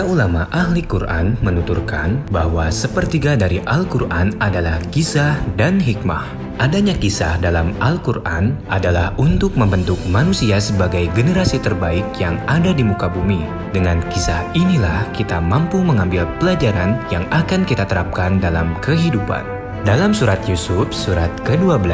Para ulama ahli Quran menuturkan bahwa sepertiga dari Al-Quran adalah kisah dan hikmah. Adanya kisah dalam Al-Quran adalah untuk membentuk manusia sebagai generasi terbaik yang ada di muka bumi. Dengan kisah inilah kita mampu mengambil pelajaran yang akan kita terapkan dalam kehidupan. Dalam surat Yusuf, surat ke-12,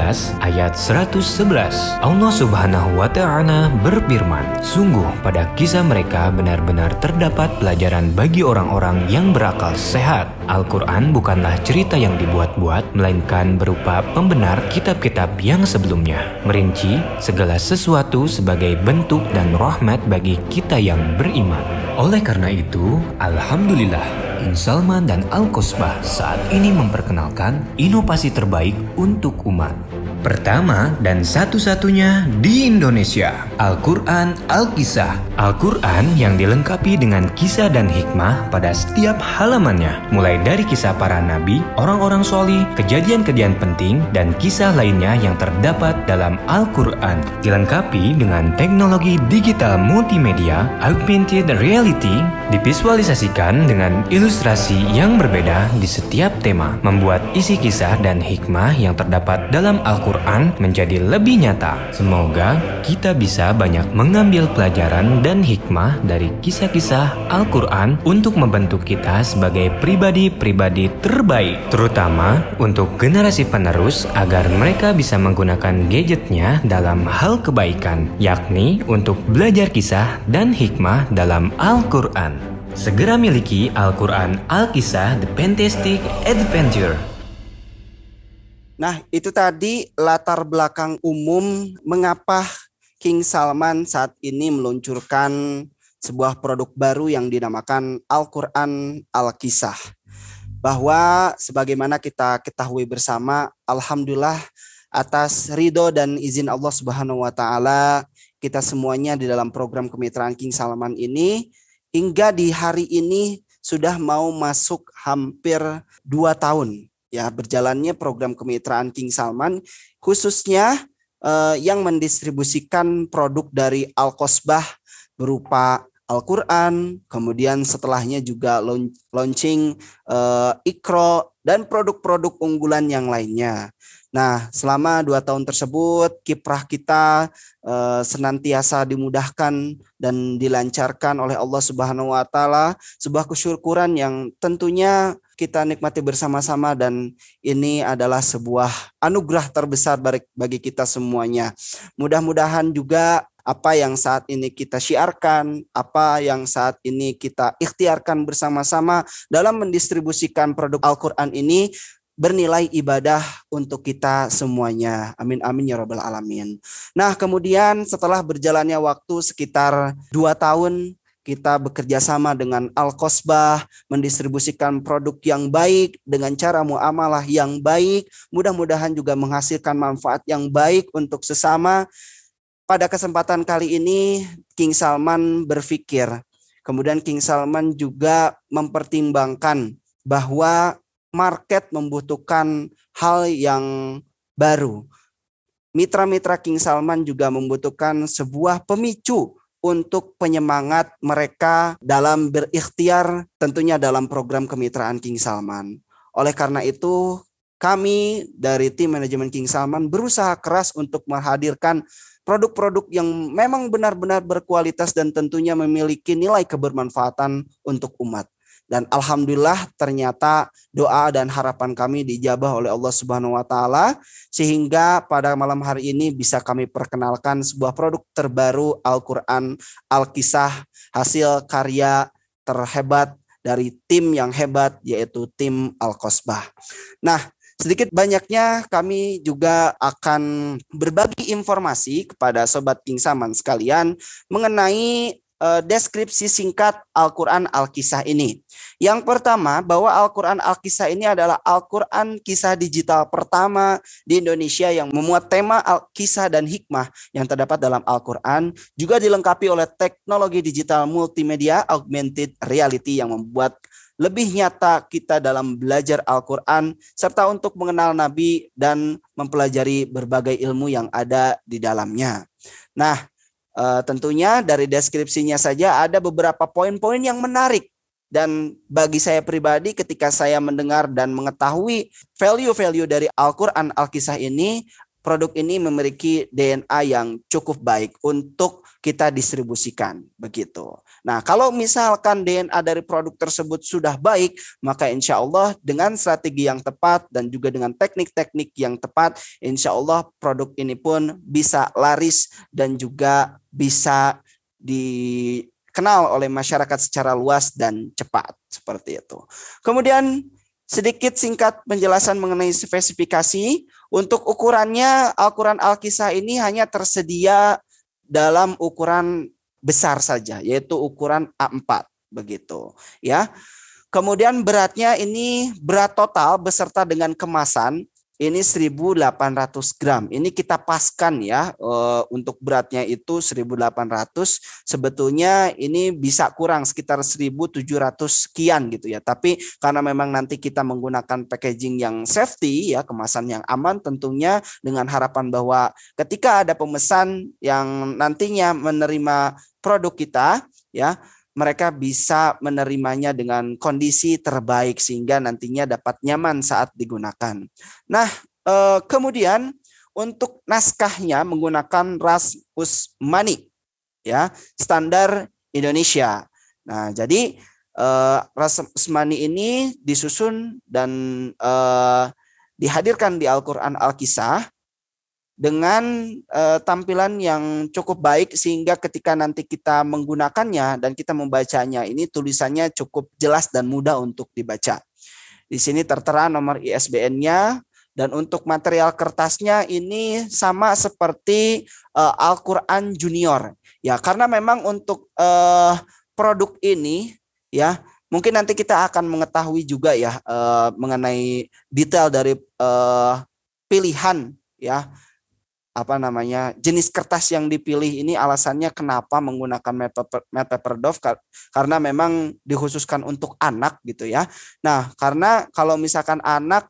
ayat 111, Allah Subhanahu wa Ta'ala berfirman, "Sungguh pada kisah mereka benar-benar terdapat pelajaran bagi orang-orang yang berakal sehat." Al-Quran bukanlah cerita yang dibuat-buat, melainkan berupa pembenar kitab-kitab yang sebelumnya, merinci segala sesuatu sebagai bentuk dan rahmat bagi kita yang beriman. Oleh karena itu, Alhamdulillah, King Salman dan Al-Kosbah saat ini memperkenalkan inovasi terbaik untuk umat. Pertama dan satu-satunya di Indonesia, Al-Quran Al-Kisah. Al-Quran yang dilengkapi dengan kisah dan hikmah pada setiap halamannya, mulai dari kisah para nabi, orang-orang solih, kejadian-kejadian penting, dan kisah lainnya yang terdapat dalam Al-Quran. Dilengkapi dengan teknologi digital multimedia, augmented reality, divisualisasikan dengan ilustrasi yang berbeda di setiap tema, membuat isi kisah dan hikmah yang terdapat dalam Al-Quran menjadi lebih nyata. Semoga kita bisa banyak mengambil pelajaran dan hikmah dari kisah-kisah Al-Quran untuk membentuk kita sebagai pribadi-pribadi terbaik, terutama untuk generasi penerus agar mereka bisa menggunakan gadgetnya dalam hal kebaikan, yakni untuk belajar kisah dan hikmah dalam Al-Quran. Segera miliki Al-Quran Al-Kisah The Fantastic Adventure. Nah, itu tadi latar belakang umum mengapa King Salman saat ini meluncurkan sebuah produk baru yang dinamakan Al-Quran Al-Kisah. Bahwa sebagaimana kita ketahui bersama, alhamdulillah atas ridho dan izin Allah Subhanahu wa Ta'ala, kita semuanya di dalam program kemitraan King Salman ini hingga di hari ini sudah mau masuk hampir 2 tahun. Ya, berjalannya program kemitraan King Salman, khususnya yang mendistribusikan produk dari Al-Kosbah berupa Al-Quran, kemudian setelahnya juga launching Iqra dan produk-produk unggulan yang lainnya. Nah, selama 2 tahun tersebut kiprah kita senantiasa dimudahkan dan dilancarkan oleh Allah Subhanahu wa Ta'ala, sebuah kesyukuran yang tentunya kita nikmati bersama-sama, dan ini adalah sebuah anugerah terbesar bagi kita semuanya. Mudah-mudahan juga apa yang saat ini kita syiarkan, apa yang saat ini kita ikhtiarkan bersama-sama dalam mendistribusikan produk Al-Quran ini bernilai ibadah untuk kita semuanya. Amin amin ya rabbal alamin. Nah, kemudian setelah berjalannya waktu sekitar 2 tahun, kita bekerja sama dengan Al-Kosbah, mendistribusikan produk yang baik dengan cara muamalah yang baik, mudah-mudahan juga menghasilkan manfaat yang baik untuk sesama. Pada kesempatan kali ini King Salman berpikir, kemudian King Salman juga mempertimbangkan bahwa market membutuhkan hal yang baru. Mitra-mitra King Salman juga membutuhkan sebuah pemicu untuk penyemangat mereka dalam berikhtiar, tentunya dalam program kemitraan King Salman. Oleh karena itu, kami dari tim manajemen King Salman berusaha keras untuk menghadirkan produk-produk yang memang benar-benar berkualitas dan tentunya memiliki nilai kebermanfaatan untuk umat. Dan alhamdulillah ternyata doa dan harapan kami dijabah oleh Allah Subhanahu wa Ta'ala, sehingga pada malam hari ini bisa kami perkenalkan sebuah produk terbaru Al-Quran Al-Kisah, hasil karya terhebat dari tim yang hebat, yaitu tim Al-Kosbah. Nah, sedikit banyaknya kami juga akan berbagi informasi kepada Sobat King Salman sekalian mengenai deskripsi singkat Al-Quran Al-Kisah ini. Yang pertama, bahwa Al-Quran Al-Kisah ini adalah Al-Quran kisah digital pertama di Indonesia yang memuat tema kisah dan hikmah yang terdapat dalam Al-Quran, juga dilengkapi oleh teknologi digital multimedia augmented reality yang membuat lebih nyata kita dalam belajar Al-Quran serta untuk mengenal Nabi dan mempelajari berbagai ilmu yang ada di dalamnya. Nah, tentunya dari deskripsinya saja ada beberapa poin-poin yang menarik Dan bagi saya pribadi ketika saya mendengar dan mengetahui value-value dari Al-Quran Al-Kisah ini, produk ini memiliki DNA yang cukup baik untuk kita distribusikan begitu. Nah, kalau misalkan DNA dari produk tersebut sudah baik, maka insya Allah dengan strategi yang tepat dan juga dengan teknik-teknik yang tepat, insya Allah produk ini pun bisa laris dan juga bisa dikenal oleh masyarakat secara luas dan cepat seperti itu. Kemudian sedikit singkat penjelasan mengenai spesifikasi. Untuk ukurannya Al-Quran Al-Kisah ini hanya tersedia dalam ukuran besar saja, yaitu ukuran A4 begitu ya. Kemudian beratnya ini berat total beserta dengan kemasan ini 1.800 gram. Ini kita paskan ya, untuk beratnya itu 1.800. Sebetulnya ini bisa kurang sekitar 1.700 sekian gitu ya. Tapi karena memang nanti kita menggunakan packaging yang safety ya, kemasan yang aman tentunya, dengan harapan bahwa ketika ada pemesan yang nantinya menerima produk kita ya, mereka bisa menerimanya dengan kondisi terbaik sehingga nantinya dapat nyaman saat digunakan. Nah, kemudian untuk naskahnya menggunakan ras Usmani ya, standar Indonesia. Nah, jadi ras Usmani ini disusun dan dihadirkan di Al-Quran Al-Kisah dengan tampilan yang cukup baik sehingga ketika nanti kita menggunakannya dan kita membacanya ini tulisannya cukup jelas dan mudah untuk dibaca. Di sini tertera nomor ISBN-nya dan untuk material kertasnya ini sama seperti Al-Quran Junior. Ya, karena memang untuk produk ini ya, mungkin nanti kita akan mengetahui juga ya mengenai detail dari pilihan ya, jenis kertas yang dipilih ini, alasannya kenapa menggunakan matte paper doff karena memang dikhususkan untuk anak gitu ya. Nah, karena kalau misalkan anak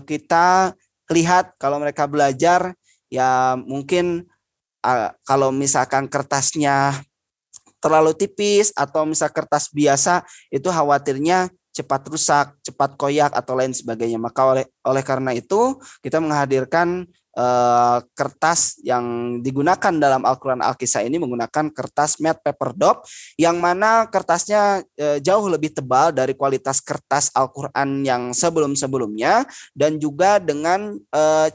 kita lihat kalau mereka belajar ya, mungkin kalau misalkan kertasnya terlalu tipis atau misal kertas biasa itu khawatirnya cepat rusak, cepat koyak atau lain sebagainya. Maka oleh karena itu kita menghadirkan kertas yang digunakan dalam Al-Quran Al-Kisah ini menggunakan kertas matte paper doff yang mana kertasnya jauh lebih tebal dari kualitas kertas Al-Quran yang sebelum-sebelumnya dan juga dengan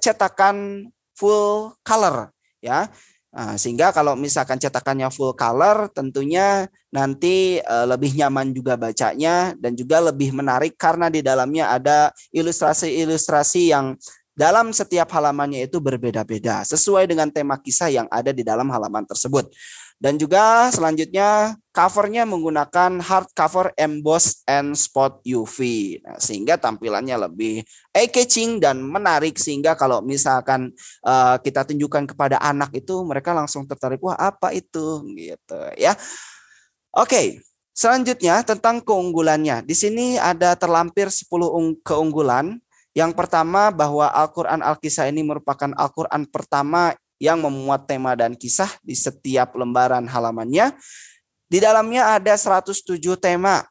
cetakan full color ya. Nah, sehingga kalau misalkan cetakannya full color tentunya nanti lebih nyaman juga bacanya dan juga lebih menarik karena di dalamnya ada ilustrasi-ilustrasi yang dalam setiap halamannya itu berbeda-beda sesuai dengan tema kisah yang ada di dalam halaman tersebut. Dan juga selanjutnya covernya menggunakan hardcover embossed and spot UV. Nah, sehingga tampilannya lebih eye-catching dan menarik sehingga kalau misalkan kita tunjukkan kepada anak itu mereka langsung tertarik, wah apa itu gitu ya. Oke, selanjutnya tentang keunggulannya. Di sini ada terlampir 10 keunggulan. Yang pertama bahwa Al-Quran Al-Kisah ini merupakan Al-Quran pertama yang memuat tema dan kisah di setiap lembaran halamannya. Di dalamnya ada 107 tema,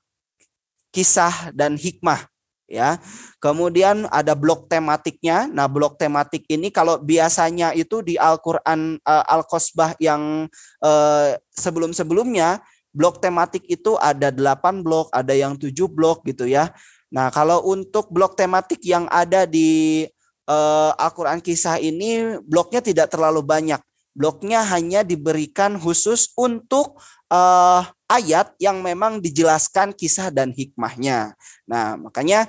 kisah dan hikmah ya. Kemudian ada blok tematiknya. Nah, blok tematik ini kalau biasanya itu di Al-Quran Al-Qasbah yang sebelum-sebelumnya blok tematik itu ada 8 blok, ada yang 7 blok gitu ya. Nah, kalau untuk blok tematik yang ada di Al-Quran Kisah ini, bloknya tidak terlalu banyak. Bloknya hanya diberikan khusus untuk ayat yang memang dijelaskan kisah dan hikmahnya. Nah, makanya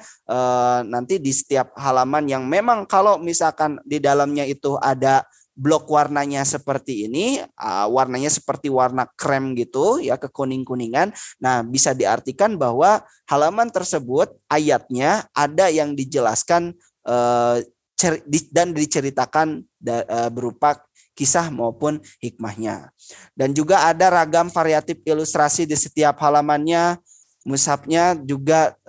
nanti di setiap halaman yang memang kalau misalkan di dalamnya itu ada blok warnanya seperti ini, warnanya seperti warna krem gitu ya, kekuning-kuningan. Nah, bisa diartikan bahwa halaman tersebut ayatnya ada yang dijelaskan dan diceritakan berupa kisah maupun hikmahnya. Dan juga ada ragam variatif ilustrasi di setiap halamannya. Mushafnya juga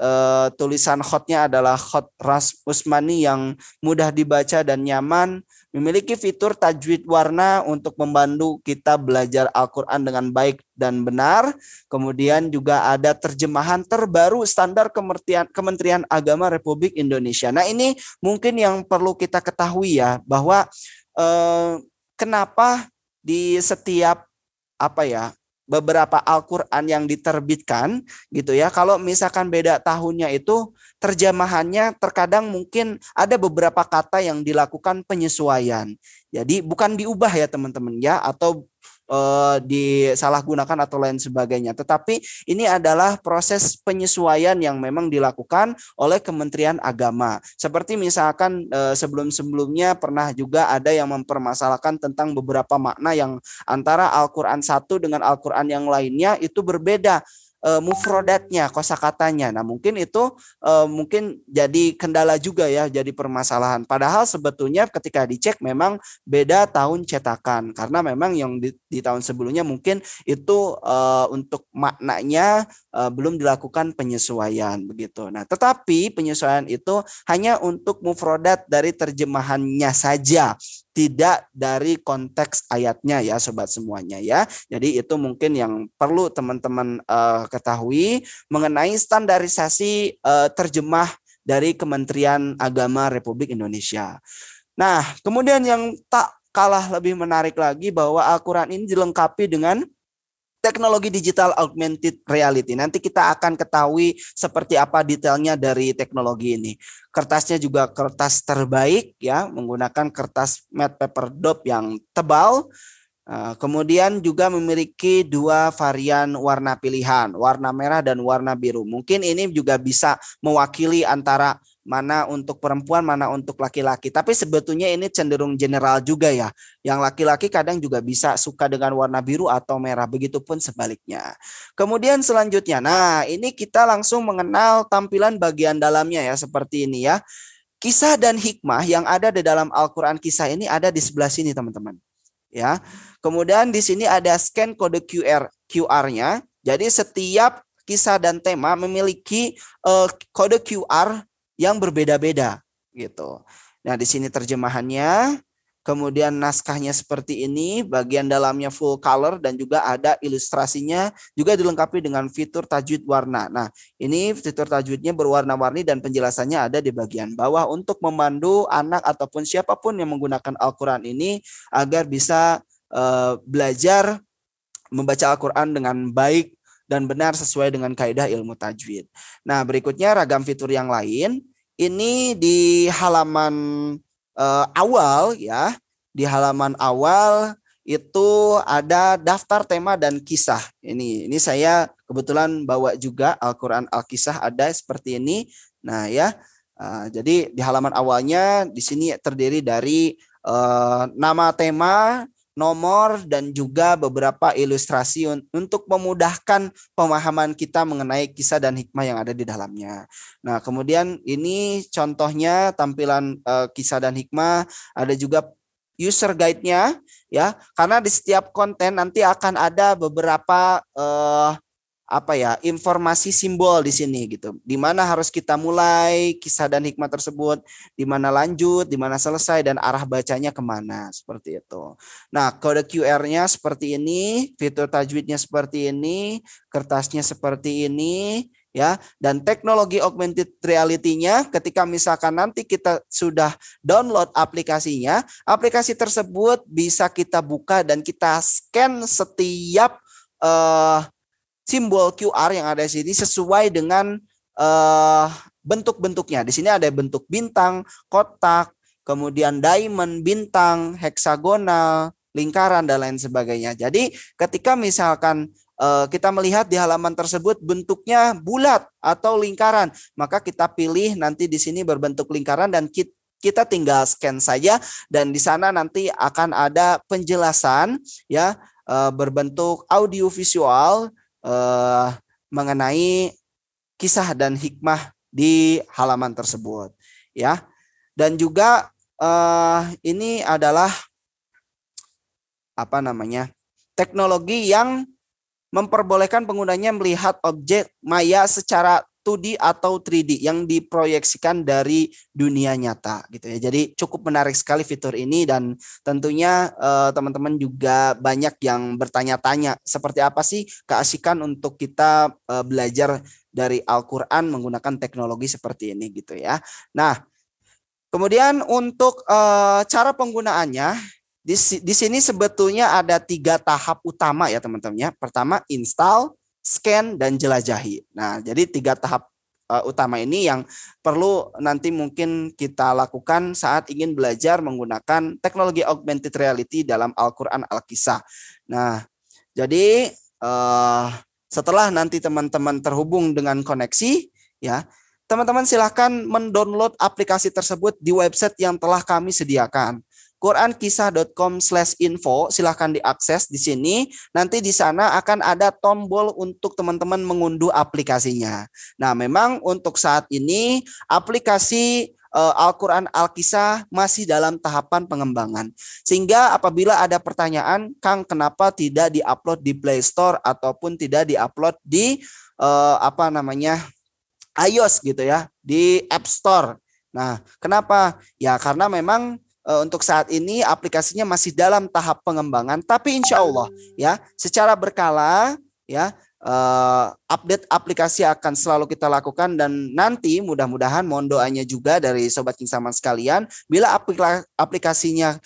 tulisan khotnya adalah khot ras Usmani yang mudah dibaca dan nyaman. memiliki fitur tajwid warna untuk membantu kita belajar Al-Quran dengan baik dan benar. Kemudian juga ada terjemahan terbaru standar Kementerian Agama Republik Indonesia. Nah, ini mungkin yang perlu kita ketahui ya, bahwa kenapa di setiap beberapa Al-Quran yang diterbitkan gitu ya, kalau misalkan beda tahunnya itu terjemahannya terkadang mungkin ada beberapa kata yang dilakukan penyesuaian. Jadi bukan diubah ya teman-teman ya, atau disalahgunakan atau lain sebagainya. Tetapi ini adalah proses penyesuaian yang memang dilakukan oleh Kementerian Agama. Seperti misalkan sebelum-sebelumnya pernah juga ada yang mempermasalahkan tentang beberapa makna yang antara Al-Quran satu dengan Al-Quran yang lainnya itu berbeda. Mufrodatnya, kosakatanya. Nah, mungkin itu mungkin jadi kendala juga ya, jadi permasalahan. Padahal sebetulnya ketika dicek memang beda tahun cetakan, karena memang yang di tahun sebelumnya mungkin itu untuk maknanya belum dilakukan penyesuaian begitu. Nah, tetapi penyesuaian itu hanya untuk mufrodat dari terjemahannya saja, tidak dari konteks ayatnya ya sobat semuanya ya. Jadi itu mungkin yang perlu teman-teman ketahui mengenai standarisasi terjemah dari Kementerian Agama Republik Indonesia. Nah, kemudian yang tak kalah lebih menarik lagi bahwa Al-Quran ini dilengkapi dengan teknologi digital augmented reality. Nanti kita akan ketahui seperti apa detailnya dari teknologi ini. Kertasnya juga kertas terbaik ya, menggunakan kertas matte paper dope yang tebal. Kemudian juga memiliki dua varian warna pilihan, warna merah dan warna biru. Mungkin ini juga bisa mewakili antara mana untuk perempuan, mana untuk laki-laki. Tapi sebetulnya ini cenderung general juga ya. Yang laki-laki kadang juga bisa suka dengan warna biru atau merah. Begitupun sebaliknya. Kemudian selanjutnya, nah ini kita langsung mengenal tampilan bagian dalamnya ya, seperti ini ya. Kisah dan hikmah yang ada di dalam Al-Quran Kisah ini ada di sebelah sini teman-teman. Ya. Kemudian di sini ada scan kode QR-nya. Jadi setiap kisah dan tema memiliki kode QR yang berbeda-beda gitu. Nah, di sini terjemahannya, kemudian naskahnya seperti ini, bagian dalamnya full color dan juga ada ilustrasinya, juga dilengkapi dengan fitur tajwid warna. Nah, ini fitur tajwidnya berwarna-warni dan penjelasannya ada di bagian bawah untuk memandu anak ataupun siapapun yang menggunakan Al-Quran ini agar bisa belajar membaca Al-Quran dengan baik dan benar sesuai dengan kaidah ilmu tajwid. Nah, berikutnya ragam fitur yang lain. Ini di halaman awal ya. Di halaman awal itu ada daftar tema dan kisah. Ini saya kebetulan bawa juga Al-Quran Al-Kisah ada seperti ini. Nah ya, jadi di halaman awalnya di sini terdiri dari nama tema, nomor, dan juga beberapa ilustrasi untuk memudahkan pemahaman kita mengenai kisah dan hikmah yang ada di dalamnya. Nah, kemudian ini contohnya tampilan kisah dan hikmah, ada juga user guide-nya ya, karena di setiap konten nanti akan ada beberapa informasi simbol di sini gitu. Di mana harus kita mulai kisah dan hikmah tersebut, di mana lanjut, di mana selesai, dan arah bacanya kemana, seperti itu. Nah, kode QR-nya seperti ini, fitur tajwidnya seperti ini, kertasnya seperti ini, ya. Dan teknologi augmented reality-nya, ketika misalkan nanti kita sudah download aplikasinya, aplikasi tersebut bisa kita buka dan kita scan setiap simbol QR yang ada di sini sesuai dengan bentuk-bentuknya. Di sini ada bentuk bintang, kotak, kemudian diamond, bintang, heksagonal, lingkaran, dan lain sebagainya. Jadi ketika misalkan kita melihat di halaman tersebut bentuknya bulat atau lingkaran, maka kita pilih nanti di sini berbentuk lingkaran dan kita tinggal scan saja, dan di sana nanti akan ada penjelasan ya berbentuk audio visual mengenai kisah dan hikmah di halaman tersebut ya. Dan juga ini adalah teknologi yang memperbolehkan penggunanya melihat objek maya secara 2D atau 3D yang diproyeksikan dari dunia nyata gitu ya. Jadi cukup menarik sekali fitur ini, dan tentunya teman-teman juga banyak yang bertanya-tanya seperti apa sih keasikan untuk kita belajar dari Al-Qur'an menggunakan teknologi seperti ini gitu ya. Nah, kemudian untuk cara penggunaannya di sini sebetulnya ada 3 tahap utama ya teman-teman ya. Pertama, install, scan, dan jelajahi. Nah, jadi 3 tahap utama ini yang perlu nanti mungkin kita lakukan saat ingin belajar menggunakan teknologi augmented reality dalam Al-Qur'an Al-Kisah. Nah, jadi setelah nanti teman-teman terhubung dengan koneksi ya, teman-teman silahkan mendownload aplikasi tersebut di website yang telah kami sediakan. qurankisah.com/info, silahkan diakses di sini. Nanti di sana akan ada tombol untuk teman-teman mengunduh aplikasinya. Nah, memang untuk saat ini aplikasi Al-Qur'an Al-Kisah masih dalam tahapan pengembangan. Sehingga apabila ada pertanyaan, Kang, kenapa tidak diupload di Play Store ataupun tidak diupload di iOS gitu ya, di App Store. Nah, kenapa? Ya karena memang untuk saat ini aplikasinya masih dalam tahap pengembangan, tapi insya Allah ya secara berkala ya update aplikasi akan selalu kita lakukan, dan nanti mudah-mudahan mohon doanya juga dari Sobat King Salman sekalian, bila aplikasinya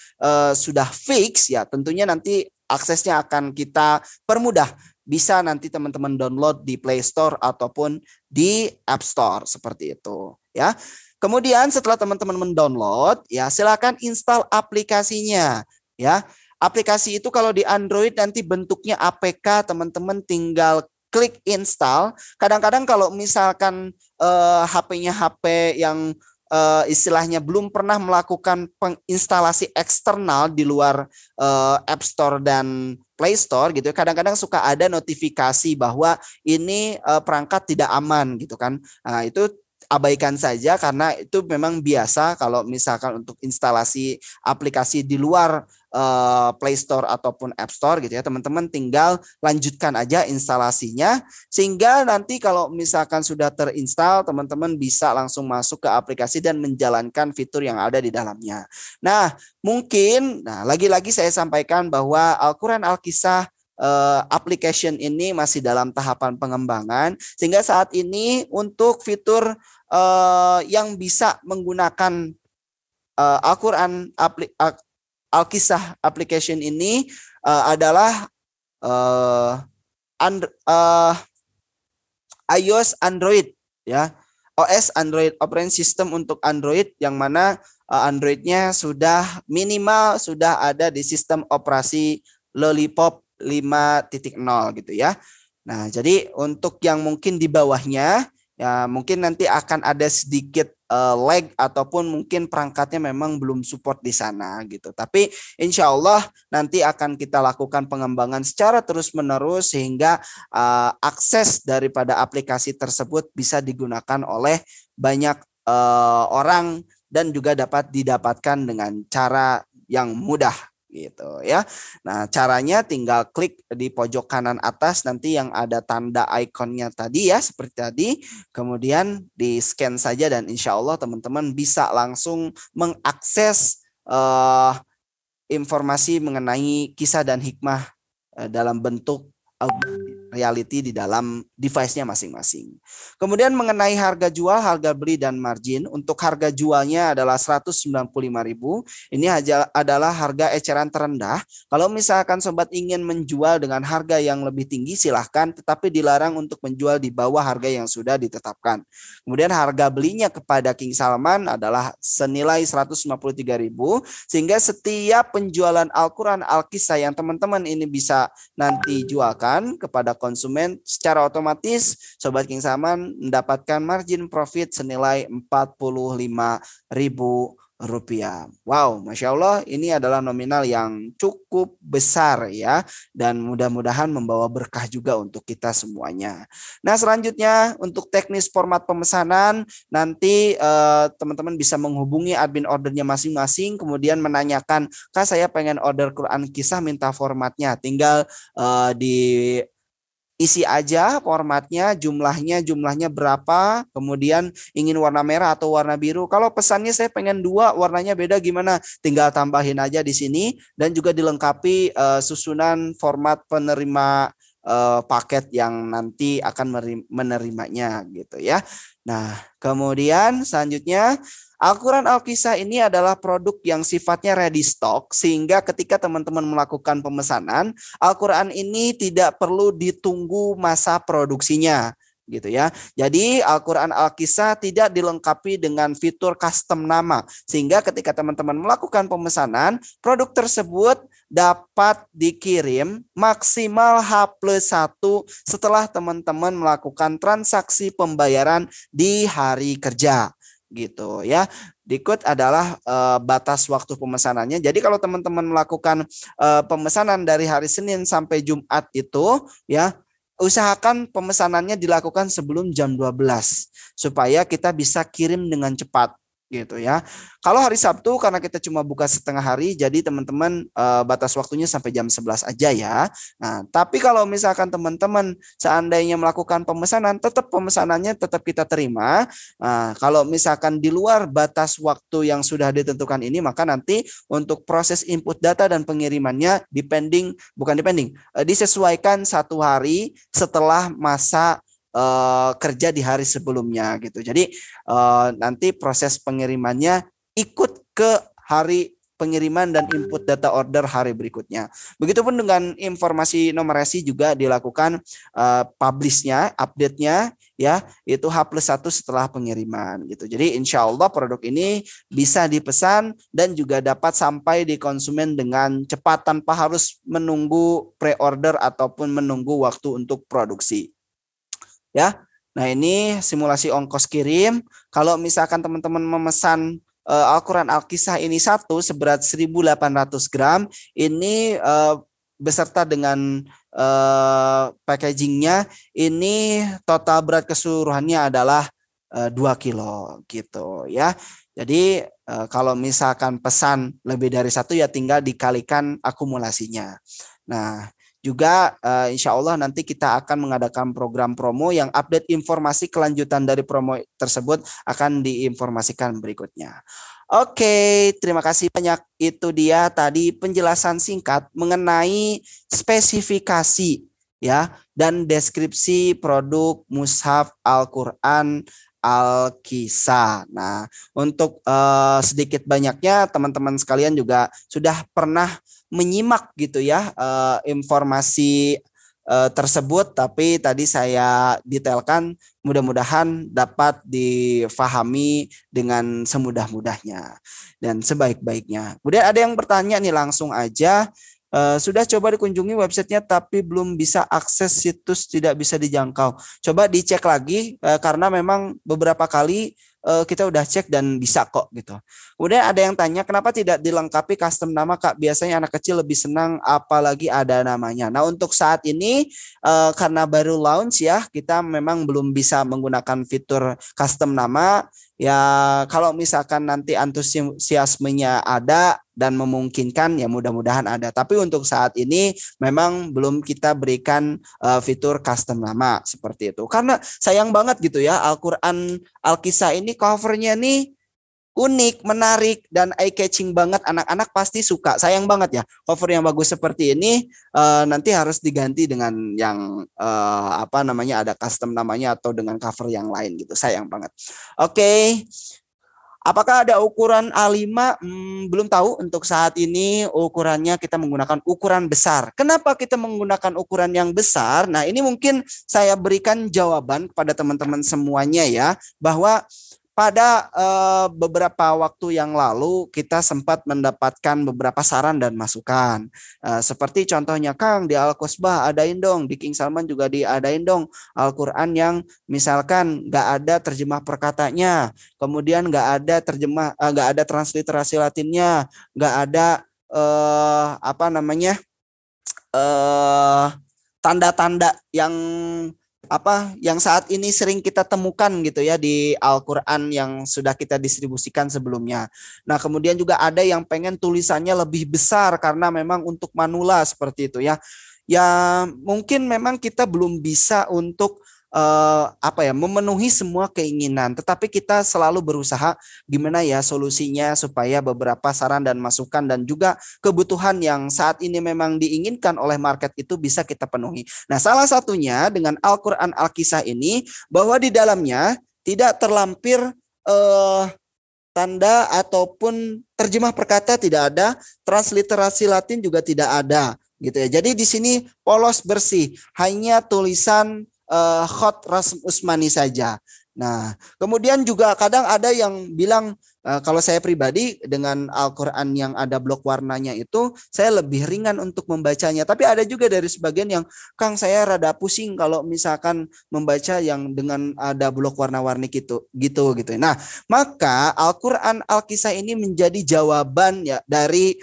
sudah fix ya tentunya nanti aksesnya akan kita permudah. Bisa nanti teman-teman download di Play Store ataupun di App Store seperti itu ya. Kemudian setelah teman-teman mendownload ya silakan install aplikasinya ya. Aplikasi itu kalau di Android nanti bentuknya APK, teman-teman tinggal klik install. Kadang-kadang kalau misalkan HP-nya HP yang istilahnya belum pernah melakukan penginstalasi eksternal di luar App Store dan Play Store gitu, kadang-kadang suka ada notifikasi bahwa ini perangkat tidak aman gitu kan. Nah, itu abaikan saja karena itu memang biasa kalau misalkan untuk instalasi aplikasi di luar Play Store ataupun App Store gitu ya, teman-teman tinggal lanjutkan aja instalasinya, sehingga nanti kalau misalkan sudah terinstall, teman-teman bisa langsung masuk ke aplikasi dan menjalankan fitur yang ada di dalamnya. Nah, lagi-lagi saya sampaikan bahwa Al-Qur'an Al-Kisah application ini masih dalam tahapan pengembangan, sehingga saat ini untuk fitur yang bisa menggunakan Al-Qur'an Al-Kisah application ini adalah iOS Android ya. OS Android, operating system untuk Android, yang mana Androidnya sudah minimal sudah ada di sistem operasi Lollipop 5.0 gitu ya. Nah, jadi untuk yang mungkin di bawahnya ya mungkin nanti akan ada sedikit lag ataupun mungkin perangkatnya memang belum support di sana gitu. Tapi insya Allah nanti akan kita lakukan pengembangan secara terus-menerus sehingga akses daripada aplikasi tersebut bisa digunakan oleh banyak orang dan juga dapat didapatkan dengan cara yang mudah gitu ya. Nah, caranya tinggal klik di pojok kanan atas nanti yang ada tanda ikonnya tadi ya, seperti tadi, kemudian di scan saja dan insya Allah teman-teman bisa langsung mengakses informasi mengenai kisah dan hikmah dalam bentuk reality di dalam device-nya masing-masing. Kemudian mengenai harga jual, harga beli dan margin, untuk harga jualnya adalah 195.000. Ini adalah harga eceran terendah. Kalau misalkan sobat ingin menjual dengan harga yang lebih tinggi silahkan, tetapi dilarang untuk menjual di bawah harga yang sudah ditetapkan. Kemudian harga belinya kepada King Salman adalah senilai 153.000, sehingga setiap penjualan Al-Qur'an Al-Kisah yang teman-teman ini bisa nanti jualkan kepada konsumen, secara otomatis Sobat King Salman mendapatkan margin profit senilai Rp45.000. Wow, Masya Allah, ini adalah nominal yang cukup besar ya, dan mudah-mudahan membawa berkah juga untuk kita semuanya. Nah, selanjutnya untuk teknis format pemesanan, nanti teman-teman bisa menghubungi admin ordernya masing-masing, kemudian menanyakan, Kak saya pengen order Quran Kisah minta formatnya, tinggal di isi aja formatnya, jumlahnya berapa, kemudian ingin warna merah atau warna biru. Kalau pesannya saya pengen dua, warnanya beda gimana? Tinggal tambahin aja di sini dan juga dilengkapi susunan format penerima paket yang nanti akan menerimanya gitu ya. Nah, kemudian selanjutnya Al-Quran Al-Kisah ini adalah produk yang sifatnya ready stock sehingga ketika teman-teman melakukan pemesanan, Al-Quran ini tidak perlu ditunggu masa produksinya gitu ya. Jadi Al-Quran Al-Kisah tidak dilengkapi dengan fitur custom nama sehingga ketika teman-teman melakukan pemesanan, produk tersebut dapat dikirim maksimal H+1 setelah teman-teman melakukan transaksi pembayaran di hari kerja gitu ya. Berikut adalah batas waktu pemesanannya. Jadi kalau teman-teman melakukan pemesanan dari hari Senin sampai Jumat itu ya, usahakan pemesanannya dilakukan sebelum jam 12 supaya kita bisa kirim dengan cepat gitu ya. Kalau hari Sabtu karena kita cuma buka setengah hari, jadi teman-teman batas waktunya sampai jam 11 aja ya. Nah, tapi kalau misalkan teman-teman seandainya melakukan pemesanan, tetap pemesanannya tetap kita terima. Nah, kalau misalkan di luar batas waktu yang sudah ditentukan ini, maka nanti untuk proses input data dan pengirimannya disesuaikan 1 hari setelah masa kerja di hari sebelumnya gitu. Jadi nanti proses pengirimannya ikut ke hari pengiriman dan input data order hari berikutnya. Begitupun dengan informasi nomerasi juga dilakukan publishnya, update-nya ya, itu H+1 setelah pengiriman gitu. Jadi insya Allah produk ini bisa dipesan dan juga dapat sampai di konsumen dengan cepat tanpa harus menunggu pre-order ataupun menunggu waktu untuk produksi. Ya, nah ini simulasi ongkos kirim. Kalau misalkan teman-teman memesan Al-Quran Al-Kisah ini satu seberat 1.800 gram, ini beserta dengan packagingnya, ini total berat keseluruhannya adalah 2 kilo gitu ya. Jadi kalau misalkan pesan lebih dari 1 ya tinggal dikalikan akumulasinya. Nah, juga insya Allah nanti kita akan mengadakan program promo yang update informasi kelanjutan dari promo tersebut akan diinformasikan berikutnya. Oke, terima kasih banyak. Itu dia tadi penjelasan singkat mengenai spesifikasi ya dan deskripsi produk mushaf Al-Quran Al-Kisah. Nah, untuk sedikit banyaknya teman-teman sekalian juga sudah pernah menyimak gitu ya informasi tersebut, tapi tadi saya detailkan, mudah-mudahan dapat difahami dengan semudah-mudahnya dan sebaik-baiknya. Kemudian ada yang bertanya nih, langsung aja. Sudah coba dikunjungi websitenya tapi belum bisa akses situs, tidak bisa dijangkau. Coba dicek lagi karena memang beberapa kali kita udah cek dan bisa kok gitu. Kemudian ada yang tanya kenapa tidak dilengkapi custom nama Kak? Biasanya anak kecil lebih senang apalagi ada namanya. Nah untuk saat ini karena baru launch ya, kita memang belum bisa menggunakan fitur custom nama. Ya kalau misalkan nanti antusiasmenya ada dan memungkinkan ya mudah-mudahan ada. Tapi untuk saat ini memang belum kita berikan fitur custom nama seperti itu. Karena sayang banget gitu ya, Al-Quran Al-Kisah ini covernya nih unik, menarik, dan eye-catching banget. Anak-anak pasti suka. Sayang banget ya, cover yang bagus seperti ini nanti harus diganti dengan yang ada custom namanya atau dengan cover yang lain gitu. Sayang banget. Oke. Apakah ada ukuran A5? Belum tahu untuk saat ini ukurannya kita menggunakan ukuran besar. Kenapa kita menggunakan ukuran yang besar? Nah ini mungkin saya berikan jawaban kepada teman-teman semuanya ya, bahwa pada beberapa waktu yang lalu kita sempat mendapatkan beberapa saran dan masukan. Seperti contohnya Kang, di Al-Qasbah adain dong, di King Salman juga diadain dong Al-Quran yang misalkan nggak ada terjemah perkatanya, kemudian nggak ada transliterasi Latinnya, nggak ada tanda-tanda yang saat ini sering kita temukan gitu ya di Al-Quran yang sudah kita distribusikan sebelumnya. Nah kemudian juga ada yang pengen tulisannya lebih besar karena memang untuk manula seperti itu ya. ya mungkin memang kita belum bisa untuk memenuhi semua keinginan, tetapi kita selalu berusaha gimana ya solusinya supaya beberapa saran dan masukan dan juga kebutuhan yang saat ini memang diinginkan oleh market itu bisa kita penuhi. Nah, salah satunya dengan Al-Qur'an Al-Kisah ini, bahwa di dalamnya tidak terlampir tanda ataupun terjemah perkata, tidak ada, transliterasi Latin juga tidak ada gitu ya. Jadi di sini polos bersih, hanya tulisan Khot Rasm Usmani saja. Nah, kemudian juga kadang ada yang bilang kalau saya pribadi dengan Al-Qur'an yang ada blok warnanya itu saya lebih ringan untuk membacanya. Tapi ada juga dari sebagian yang, Kang, saya rada pusing kalau misalkan membaca yang dengan ada blok warna-warni gitu. Nah, maka Al-Qur'an Al-Kisah ini menjadi jawaban ya dari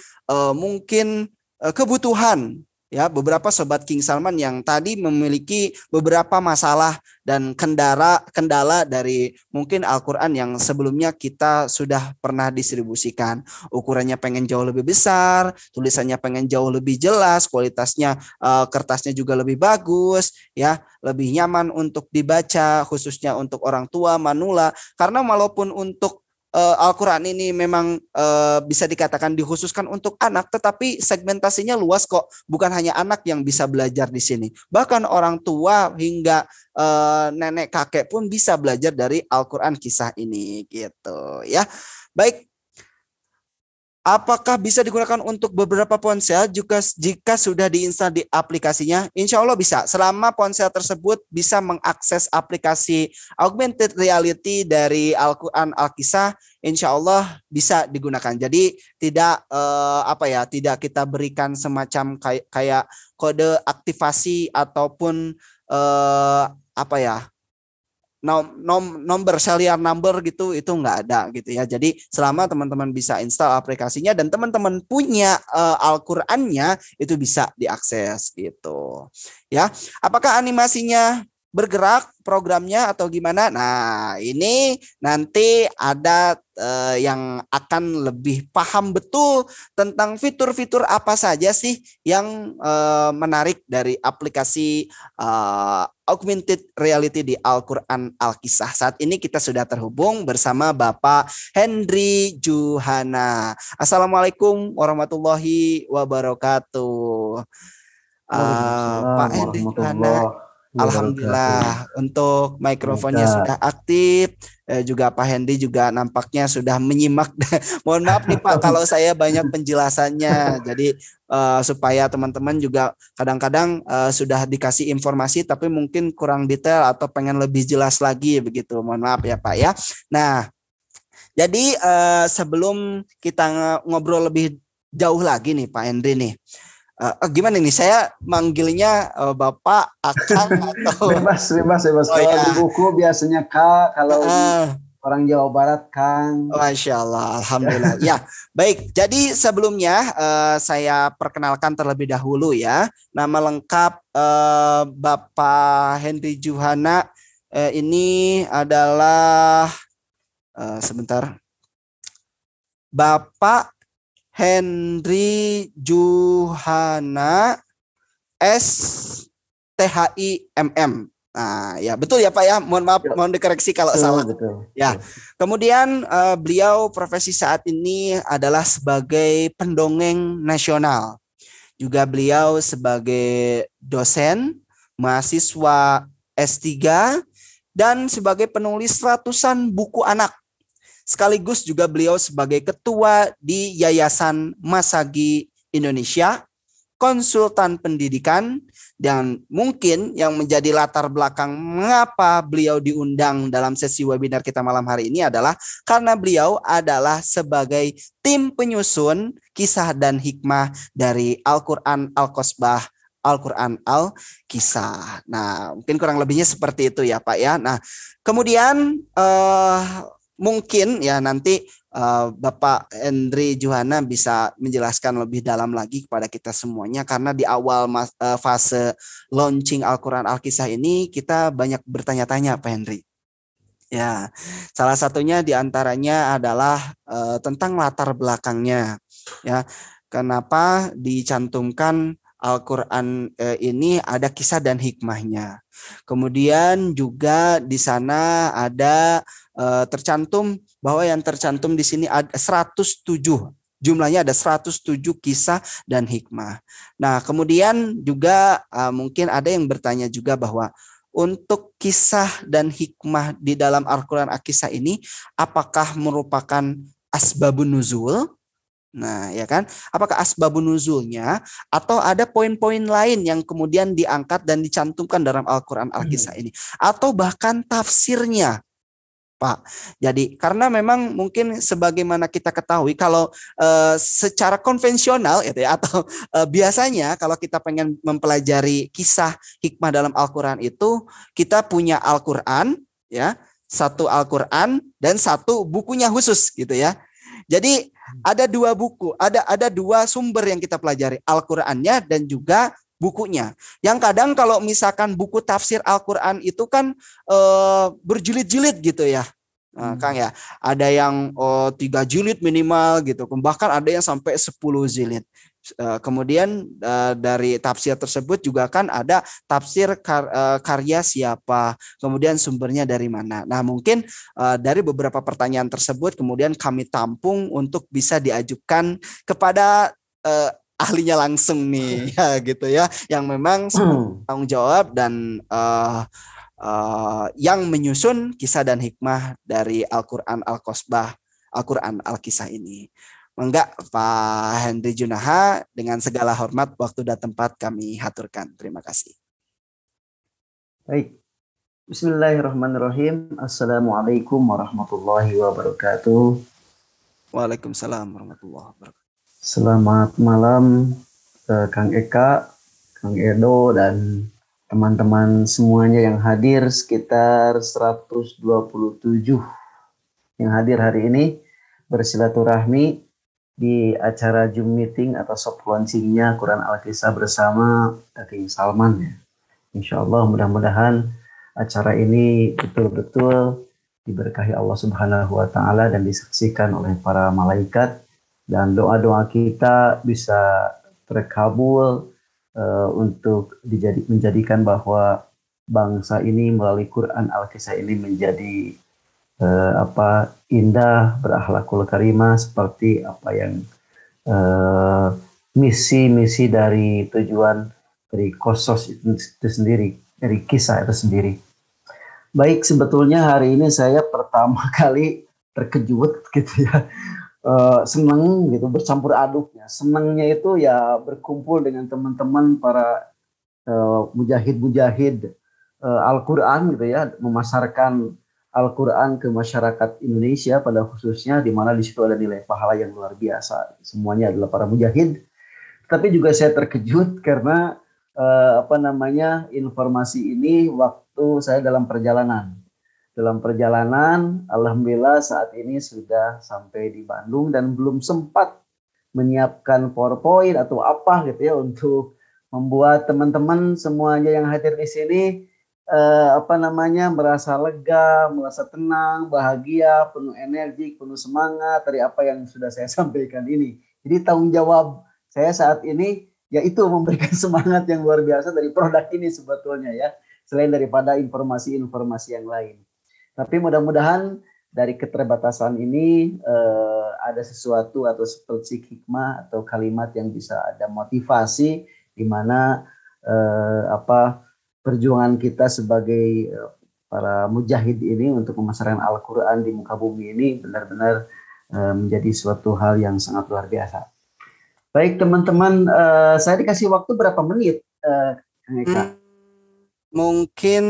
mungkin kebutuhan ya beberapa sobat King Salman yang tadi memiliki beberapa masalah dan kendala dari mungkin Al-Qur'an yang sebelumnya kita sudah pernah distribusikan. Ukurannya pengen jauh lebih besar, tulisannya pengen jauh lebih jelas, kualitasnya kertasnya juga lebih bagus ya, lebih nyaman untuk dibaca khususnya untuk orang tua manula, karena walaupun untuk Al-Quran ini memang bisa dikatakan dikhususkan untuk anak, tetapi segmentasinya luas kok. Bukan hanya anak yang bisa belajar di sini. Bahkan orang tua hingga nenek kakek pun bisa belajar dari Al-Quran Kisah ini gitu ya. Baik. Apakah bisa digunakan untuk beberapa ponsel jika sudah diinstal di aplikasinya? Insya Allah bisa. Selama ponsel tersebut bisa mengakses aplikasi augmented reality dari Al-Quran Al-Kisah, insya Allah bisa digunakan. Jadi tidak tidak kita berikan semacam kayak kode aktivasi ataupun nomor serial number gitu, itu nggak ada gitu ya. Jadi selama teman-teman bisa install aplikasinya dan teman-teman punya Al-Qur'annya, itu bisa diakses gitu ya. Apakah animasinya bergerak programnya atau gimana? Nah, ini nanti ada yang akan lebih paham betul tentang fitur-fitur apa saja sih yang menarik dari aplikasi augmented reality di Al-Qur'an Al-Kisah. Saat ini kita sudah terhubung bersama Bapak Hendry Juhana. Assalamualaikum warahmatullahi wabarakatuh. Pak Hendry Juhana, alhamdulillah untuk mikrofonnya sudah aktif. Juga Pak Hendy juga nampaknya sudah menyimak. Mohon maaf nih Pak kalau saya banyak penjelasannya. Jadi supaya teman-teman juga kadang-kadang sudah dikasih informasi tapi mungkin kurang detail atau pengen lebih jelas lagi begitu. Mohon maaf ya Pak ya. Nah, jadi sebelum kita ngobrol lebih jauh lagi nih Pak Hendy nih. Gimana nih saya manggilnya Bapak, Akang atau bebas. Oh, kalau ya. di buku biasanya Kak, kalau orang Jawa Barat Kang. Masya Allah, alhamdulillah. Ya, baik. Jadi sebelumnya saya perkenalkan terlebih dahulu ya. Nama lengkap Bapak Hendry Juhana ini adalah sebentar. Bapak Hendry Juhana STHIMM. Nah, ya betul ya Pak ya. Mohon maaf, mohon dikoreksi kalau salah. Betul. Ya. Kemudian beliau profesi saat ini adalah sebagai pendongeng nasional. Juga beliau sebagai dosen, mahasiswa S3 dan sebagai penulis ratusan buku anak. Sekaligus juga beliau sebagai ketua di Yayasan Masagi Indonesia, konsultan pendidikan, dan mungkin yang menjadi latar belakang mengapa beliau diundang dalam sesi webinar kita malam hari ini adalah karena beliau adalah sebagai tim penyusun kisah dan hikmah dari Al-Qur'an Al-Qasbah, Al-Qur'an Al-Kisah. Nah, mungkin kurang lebihnya seperti itu ya Pak ya. Nah, kemudian mungkin ya nanti Bapak Hendry Juhana bisa menjelaskan lebih dalam lagi kepada kita semuanya, karena di awal fase launching Al-Qur'an Al-Kisah ini kita banyak bertanya-tanya Pak Hendry. Ya, salah satunya diantaranya adalah tentang latar belakangnya. Ya, kenapa dicantumkan Al-Quran ini ada kisah dan hikmahnya. Kemudian juga di sana ada tercantum bahwa yang tercantum di sini ada 107. Jumlahnya ada 107 kisah dan hikmah. Nah, kemudian juga mungkin ada yang bertanya juga bahwa untuk kisah dan hikmah di dalam Al-Quran Al-Kisah ini apakah merupakan asbabun nuzul? Nah, ya kan? Apakah asbabun nuzulnya atau ada poin-poin lain yang kemudian diangkat dan dicantumkan dalam Al-Quran Al-Kisah ini? Atau bahkan tafsirnya, Pak. Jadi karena memang mungkin sebagaimana kita ketahui kalau secara konvensional gitu ya, atau biasanya kalau kita pengen mempelajari kisah hikmah dalam Al-Quran itu kita punya Al-Quran ya, satu Al-Quran dan satu bukunya khusus gitu ya. Jadi ada dua buku, ada dua sumber yang kita pelajari, Al-Qur'annya dan juga bukunya. Yang kadang kalau misalkan buku tafsir Al-Qur'an itu kan berjilid-jilid gitu ya. Kang ya, ada yang 3 jilid minimal gitu, bahkan ada yang sampai 10 jilid. Kemudian dari tafsir tersebut juga kan ada tafsir karya siapa, kemudian sumbernya dari mana. Nah, mungkin dari beberapa pertanyaan tersebut kemudian kami tampung untuk bisa diajukan kepada ahlinya langsung nih ya gitu ya, yang memang tanggung jawab dan yang menyusun kisah dan hikmah dari Al-Quran Al-Qasbah, Al-Quran Al-Kisah ini. Enggak, Pak Henry Junaha, dengan segala hormat waktu dan tempat kami haturkan. Terima kasih. Baik. Bismillahirrahmanirrahim. Assalamualaikum warahmatullahi wabarakatuh. Waalaikumsalam warahmatullahi wabarakatuh. Selamat malam Kang Eka, Kang Edo, dan teman-teman semuanya yang hadir, sekitar 127 yang hadir hari ini bersilaturahmi di acara Zoom meeting atau soft launchingnya Quran Al-Kisah bersama King Salman ya. Insya Allah mudah-mudahan acara ini betul-betul diberkahi Allah Subhanahu wa Ta'ala dan disaksikan oleh para malaikat, dan doa-doa kita bisa terkabul untuk menjadikan bahwa bangsa ini melalui Quran Al-Kisah ini menjadi indah, berakhlakul karimah, seperti apa yang misi-misi dari tujuan dari Qasas itu sendiri, dari kisah itu sendiri. Baik, sebetulnya hari ini saya pertama kali terkejut gitu ya, senang gitu, bercampur aduknya. Senangnya itu ya berkumpul dengan teman-teman para mujahid-mujahid Al-Quran gitu ya, memasarkan Al-Quran ke masyarakat Indonesia pada khususnya, di mana di situ ada nilai pahala yang luar biasa. Semuanya adalah para mujahid. Tapi juga saya terkejut karena informasi ini waktu saya dalam perjalanan. Dalam perjalanan, alhamdulillah saat ini sudah sampai di Bandung dan belum sempat menyiapkan PowerPoint atau apa gitu ya untuk membuat teman-teman semuanya yang hadir di sini merasa lega, merasa tenang, bahagia, penuh energi, penuh semangat dari apa yang sudah saya sampaikan ini. Jadi tanggung jawab saya saat ini yaitu memberikan semangat yang luar biasa dari produk ini sebetulnya ya, selain daripada informasi-informasi yang lain. Tapi mudah-mudahan dari keterbatasan ini ada sesuatu atau seperti hikmah atau kalimat yang bisa ada motivasi di mana perjuangan kita sebagai para mujahid ini untuk memasarkan Al-Quran di muka bumi ini benar-benar menjadi suatu hal yang sangat luar biasa. Baik teman-teman, saya dikasih waktu berapa menit, Kang Eka? Mungkin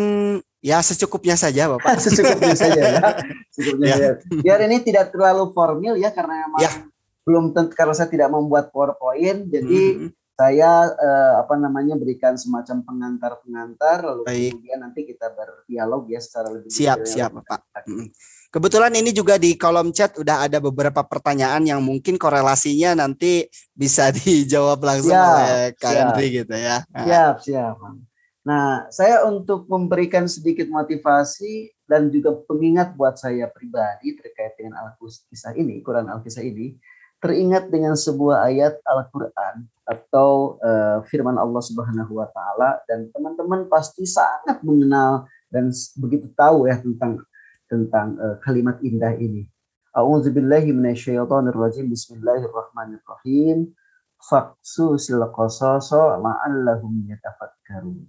ya secukupnya saja, Bapak. Secukupnya saja ya. Secukupnya saja. Biar ini tidak terlalu formal ya, karena memang belum tentu, karena saya tidak membuat PowerPoint, jadi saya berikan semacam pengantar lalu kemudian nanti kita berdialog ya secara lebih siap Bapak. Kebetulan ini juga di kolom chat udah ada beberapa pertanyaan yang mungkin korelasinya nanti bisa dijawab langsung oleh Kak Henry gitu ya. Siap. Nah, saya untuk memberikan sedikit motivasi dan juga pengingat buat saya pribadi terkait dengan Al-Kisah ini, Quran Al-Kisah ini. teringat dengan sebuah ayat Al-Quran atau firman Allah Subhanahu wa Ta'ala, dan teman-teman pasti sangat mengenal dan begitu tahu ya tentang kalimat indah ini. A'udzubillahi minasyaitonirrajim. Bismillahirrahmanirrahim. Faqsusil qasasa la'allahum yatafakkarun.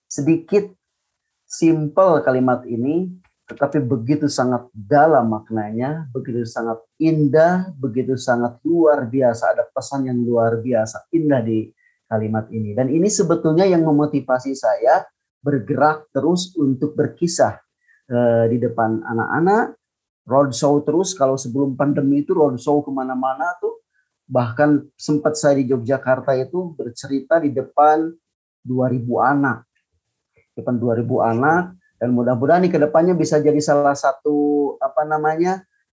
Sedikit simpel kalimat ini, tetapi begitu sangat dalam maknanya, begitu sangat indah, begitu sangat luar biasa. Ada pesan yang luar biasa, indah di kalimat ini. Dan ini sebetulnya yang memotivasi saya bergerak terus untuk berkisah di depan anak-anak, roadshow terus. Kalau sebelum pandemi itu roadshow kemana-mana tuh, bahkan sempat saya di Yogyakarta itu bercerita di depan 2.000 anak. Depan 2.000 anak. Dan mudah-mudahan nih ke depannya bisa jadi salah satu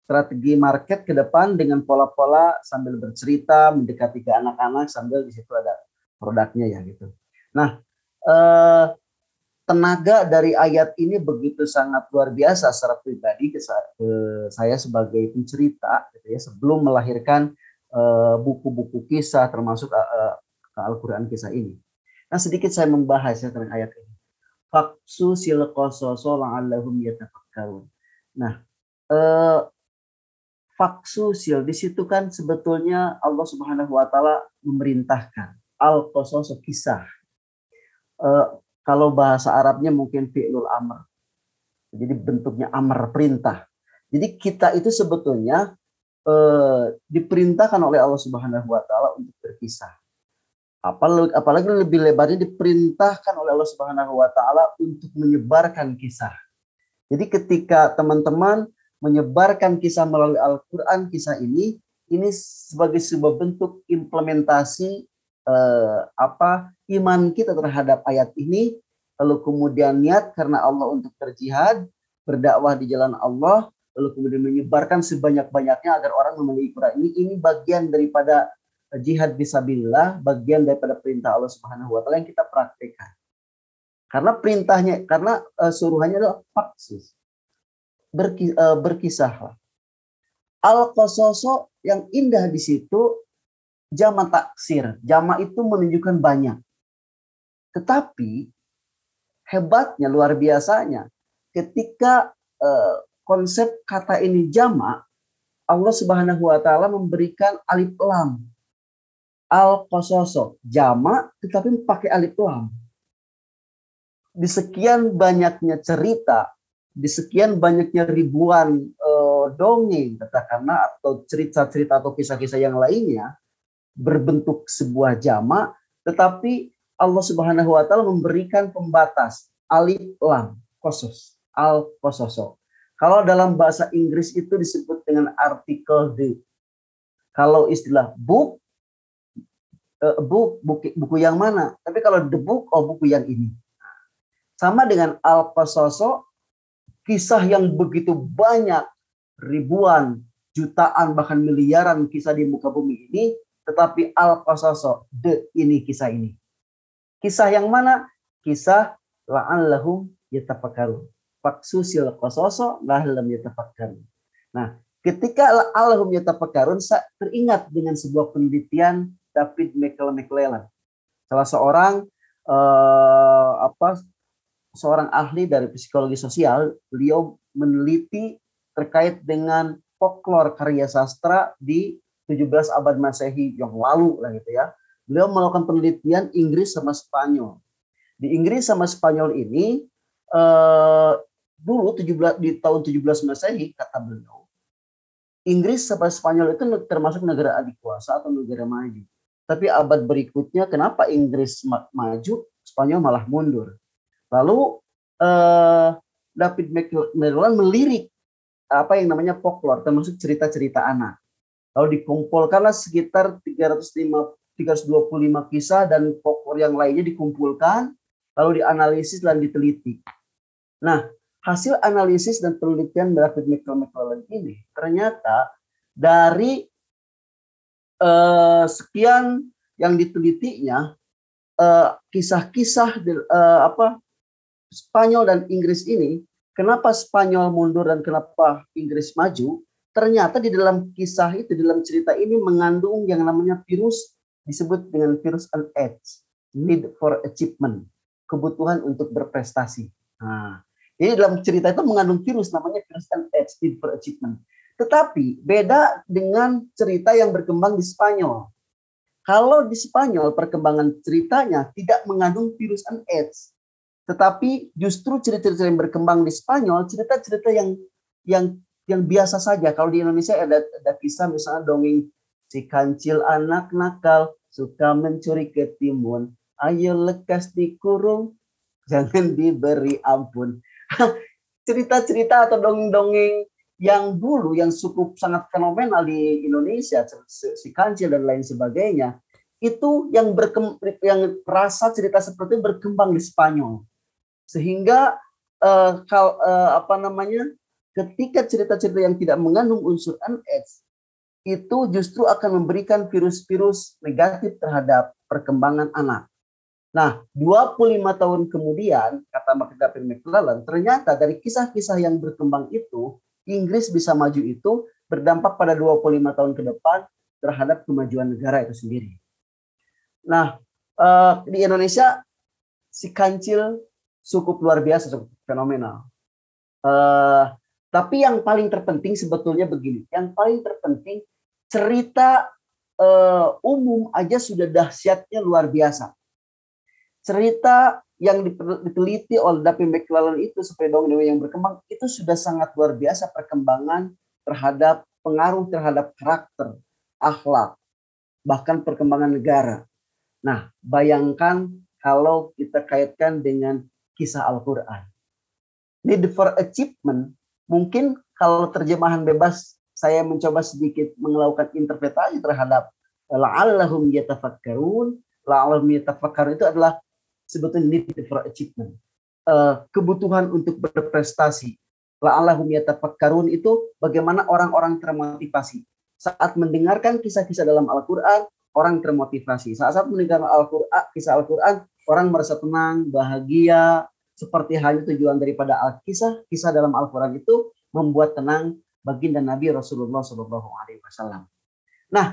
strategi market ke depan dengan pola-pola sambil bercerita, mendekati ke anak-anak sambil di situ ada produknya ya gitu. Nah, tenaga dari ayat ini begitu sangat luar biasa secara pribadi ke saya sebagai pencerita gitu ya, sebelum melahirkan buku-buku kisah termasuk Al-Quran kisah ini. Nah, sedikit saya membahas ya tentang ayat ini. Faqsusil qasasa la'allahum yatafakkarun. Nah, faqsusil di situ kan sebetulnya Allah Subhanahu wa Ta'ala memerintahkan al-qasas kisah. Kalau bahasa Arabnya mungkin fi'lul amr. Jadi bentuknya amr, perintah. Jadi kita itu sebetulnya diperintahkan oleh Allah Subhanahu wa Ta'ala untuk berkisah. Apalagi lebih lebarnya diperintahkan oleh Allah Subhanahu wa Ta'ala untuk menyebarkan kisah. Jadi ketika teman-teman menyebarkan kisah melalui Al-Quran, kisah ini sebagai sebuah bentuk implementasi iman kita terhadap ayat ini, lalu kemudian niat karena Allah untuk berjihad, berdakwah di jalan Allah, lalu kemudian menyebarkan sebanyak-banyaknya agar orang memiliki Quran ini bagian daripada jihad fisabilillah, bagian daripada perintah Allah Subhanahu wa Ta'ala yang kita praktekkan. Karena suruhannya adalah faksus. Berkisahlah. Al-qasasa yang indah di situ jama' taksir. Jama' itu menunjukkan banyak. Tetapi hebatnya, luar biasanya, ketika konsep kata ini jama', Allah Subhanahu wa Ta'ala memberikan alif lam. Al-qasasa jama' tetapi pakai alif lam. Di sekian banyaknya cerita, di sekian banyaknya ribuan dongeng katakanlah, atau cerita-cerita atau kisah-kisah yang lainnya berbentuk sebuah jama', tetapi Allah Subhanahu wa Ta'ala memberikan pembatas alif lam khusus, al-qasasa. Kalau dalam bahasa Inggris itu disebut dengan artikel the. Kalau istilah book, buku yang mana? Tapi kalau the book, buku yang ini. Sama dengan al-qasasa, kisah yang begitu banyak, ribuan, jutaan, bahkan miliaran kisah di muka bumi ini, tetapi al-qasasa, ini kisah ini. Kisah yang mana? Kisah la'allahum yatafakkarun. Faqsusil qasasa la'allahum yatafakkarun. Nah, ketika la'allahum yatafakkarun, saya teringat dengan sebuah penelitian David McClellan, salah seorang ahli dari psikologi sosial. Beliau meneliti terkait dengan folklore karya sastra di 17 abad Masehi yang lalu lah gitu ya. Beliau melakukan penelitian Inggris sama Spanyol. Di Inggris sama Spanyol ini dulu di tahun 17 Masehi, kata beliau, Inggris sama Spanyol itu termasuk negara adikuasa atau negara maju. Tapi abad berikutnya, kenapa Inggris maju, Spanyol malah mundur. Lalu David McClellan melirik apa yang namanya folklore, termasuk cerita-cerita anak. Lalu dikumpulkanlah sekitar 325 kisah dan folklore yang lainnya dikumpulkan, lalu dianalisis dan diteliti. Nah, hasil analisis dan penelitian David McClellan ini ternyata dari sekian yang ditelitinya, kisah-kisah Spanyol dan Inggris ini, kenapa Spanyol mundur dan kenapa Inggris maju, ternyata di dalam kisah itu, di dalam cerita ini mengandung yang namanya virus, disebut dengan virus and AIDS, need for achievement, kebutuhan untuk berprestasi. Nah, jadi dalam cerita itu mengandung virus namanya virus and AIDS, need for achievement. Tetapi beda dengan cerita yang berkembang di Spanyol. Kalau di Spanyol perkembangan ceritanya tidak mengandung virus and AIDS, tetapi justru cerita-cerita yang berkembang di Spanyol cerita-cerita yang biasa saja. Kalau di Indonesia ada kisah misalnya dongeng si kancil anak nakal suka mencuri ketimun, ayo lekas dikurung, jangan diberi ampun. Cerita-cerita atau dongeng-dongeng yang dulu yang cukup sangat fenomenal di Indonesia, si kancil dan lain sebagainya, itu yang rasa cerita seperti itu berkembang di Spanyol, sehingga ketika cerita-cerita yang tidak mengandung unsur AIDS itu justru akan memberikan virus-virus negatif terhadap perkembangan anak. Nah, 25 tahun kemudian, kata McDuffie McClellan, ternyata dari kisah-kisah yang berkembang itu, Inggris bisa maju itu berdampak pada 25 tahun ke depan terhadap kemajuan negara itu sendiri. Nah, di Indonesia si kancil cukup luar biasa, cukup fenomenal. Tapi yang paling terpenting sebetulnya begini, yang paling terpenting cerita umum aja sudah dahsyatnya luar biasa. Cerita yang diteliti oleh Duffy McClellan itu supaya dongeng yang berkembang itu sudah sangat luar biasa perkembangan terhadap pengaruh terhadap karakter, akhlak, bahkan perkembangan negara. Nah, bayangkan kalau kita kaitkan dengan kisah Al-Quran. Need for achievement, mungkin kalau terjemahan bebas saya mencoba sedikit melakukan interpretasi terhadap la'allahum yatafakkarun. La'allahum yatafakkarun itu adalah sebetulnya need for achievement. Kebutuhan untuk berprestasi. La'allahum yatafakkarun itu bagaimana orang-orang termotivasi. Saat mendengarkan kisah-kisah dalam Al-Quran, orang termotivasi. Saat mendengar kisah Al-Quran, orang merasa tenang, bahagia, seperti halnya tujuan daripada kisah dalam Al-Quran itu membuat tenang baginda Nabi Rasulullah SAW. Nah,